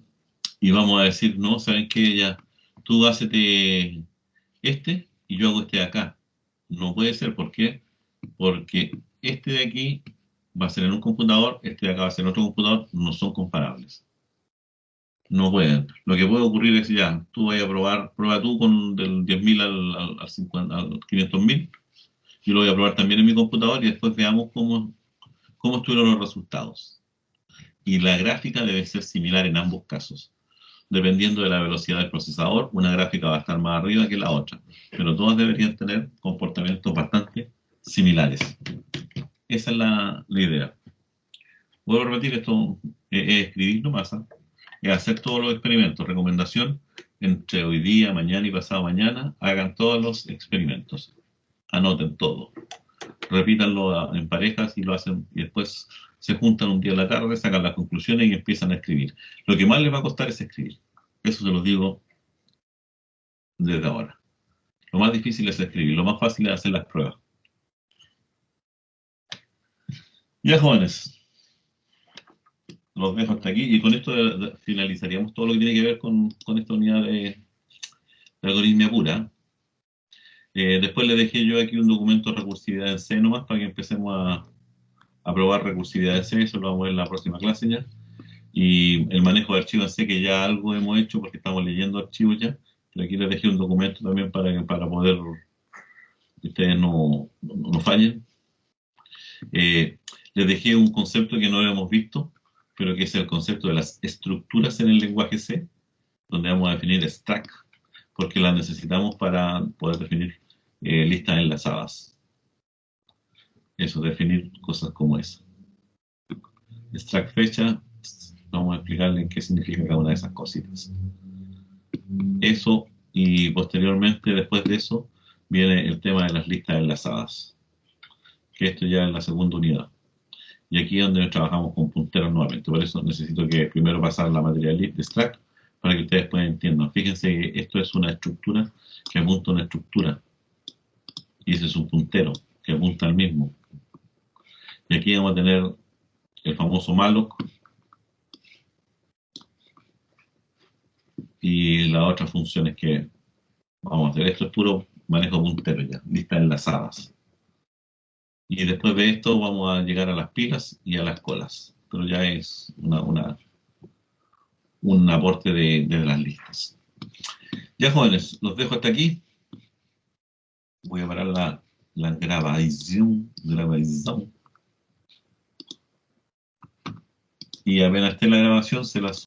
y vamos a decir, no, ¿saben qué? Ya, tú hácete este y yo hago este de acá. No puede ser, ¿por qué? Porque este de aquí va a ser en un computador, este de acá va a ser en otro computador, no son comparables. No pueden. Lo que puede ocurrir es ya, tú vayas a probar, prueba tú con del 10.000 al 50, al 500.000, yo lo voy a probar también en mi computador y después veamos cómo estuvieron los resultados. Y la gráfica debe ser similar en ambos casos. Dependiendo de la velocidad del procesador, una gráfica va a estar más arriba que la otra, pero todas deberían tener comportamientos bastante similares. Esa es la idea. Vuelvo a repetir, esto es escribir nomás, ¿eh? Es hacer todos los experimentos. Recomendación, entre hoy día, mañana y pasado mañana, hagan todos los experimentos. Anoten todo. Repítanlo en parejas y lo hacen, y después se juntan un día en la tarde, sacan las conclusiones y empiezan a escribir. Lo que más les va a costar es escribir. Eso se los digo desde ahora. Lo más difícil es escribir, lo más fácil es hacer las pruebas. Ya, jóvenes, los dejo hasta aquí y con esto finalizaríamos todo lo que tiene que ver con esta unidad de algoritmia pura. Después le dejé yo aquí un documento de recursividad en C nomás para que empecemos a probar recursividad en C, eso lo vamos a ver en la próxima clase ya. Y el manejo de archivos en C, que ya algo hemos hecho porque estamos leyendo archivos ya. Pero aquí les dejé un documento también para poder que ustedes no fallen. Les dejé un concepto que no habíamos visto, pero que es el concepto de las estructuras en el lenguaje C, donde vamos a definir stack, porque las necesitamos para poder definir listas enlazadas. Eso, definir cosas como esa. extract fecha, vamos a explicarle qué significa cada una de esas cositas. Eso, y posteriormente, después de eso, viene el tema de las listas enlazadas, que esto ya es la segunda unidad. Y aquí es donde trabajamos con punteros nuevamente. Por eso necesito que primero pasar la materia de extract para que ustedes puedan entender. Fíjense que esto es una estructura que apunta a una estructura. Y ese es un puntero que apunta al mismo. Y aquí vamos a tener el famoso malloc y las otras funciones que vamos a hacer. Esto es puro manejo puntero ya, listas enlazadas. Y después de esto vamos a llegar a las pilas y a las colas. Pero ya es un aporte de las listas. Ya, jóvenes, los dejo hasta aquí. Voy a parar la grabación. Y apenas esté la grabación, se las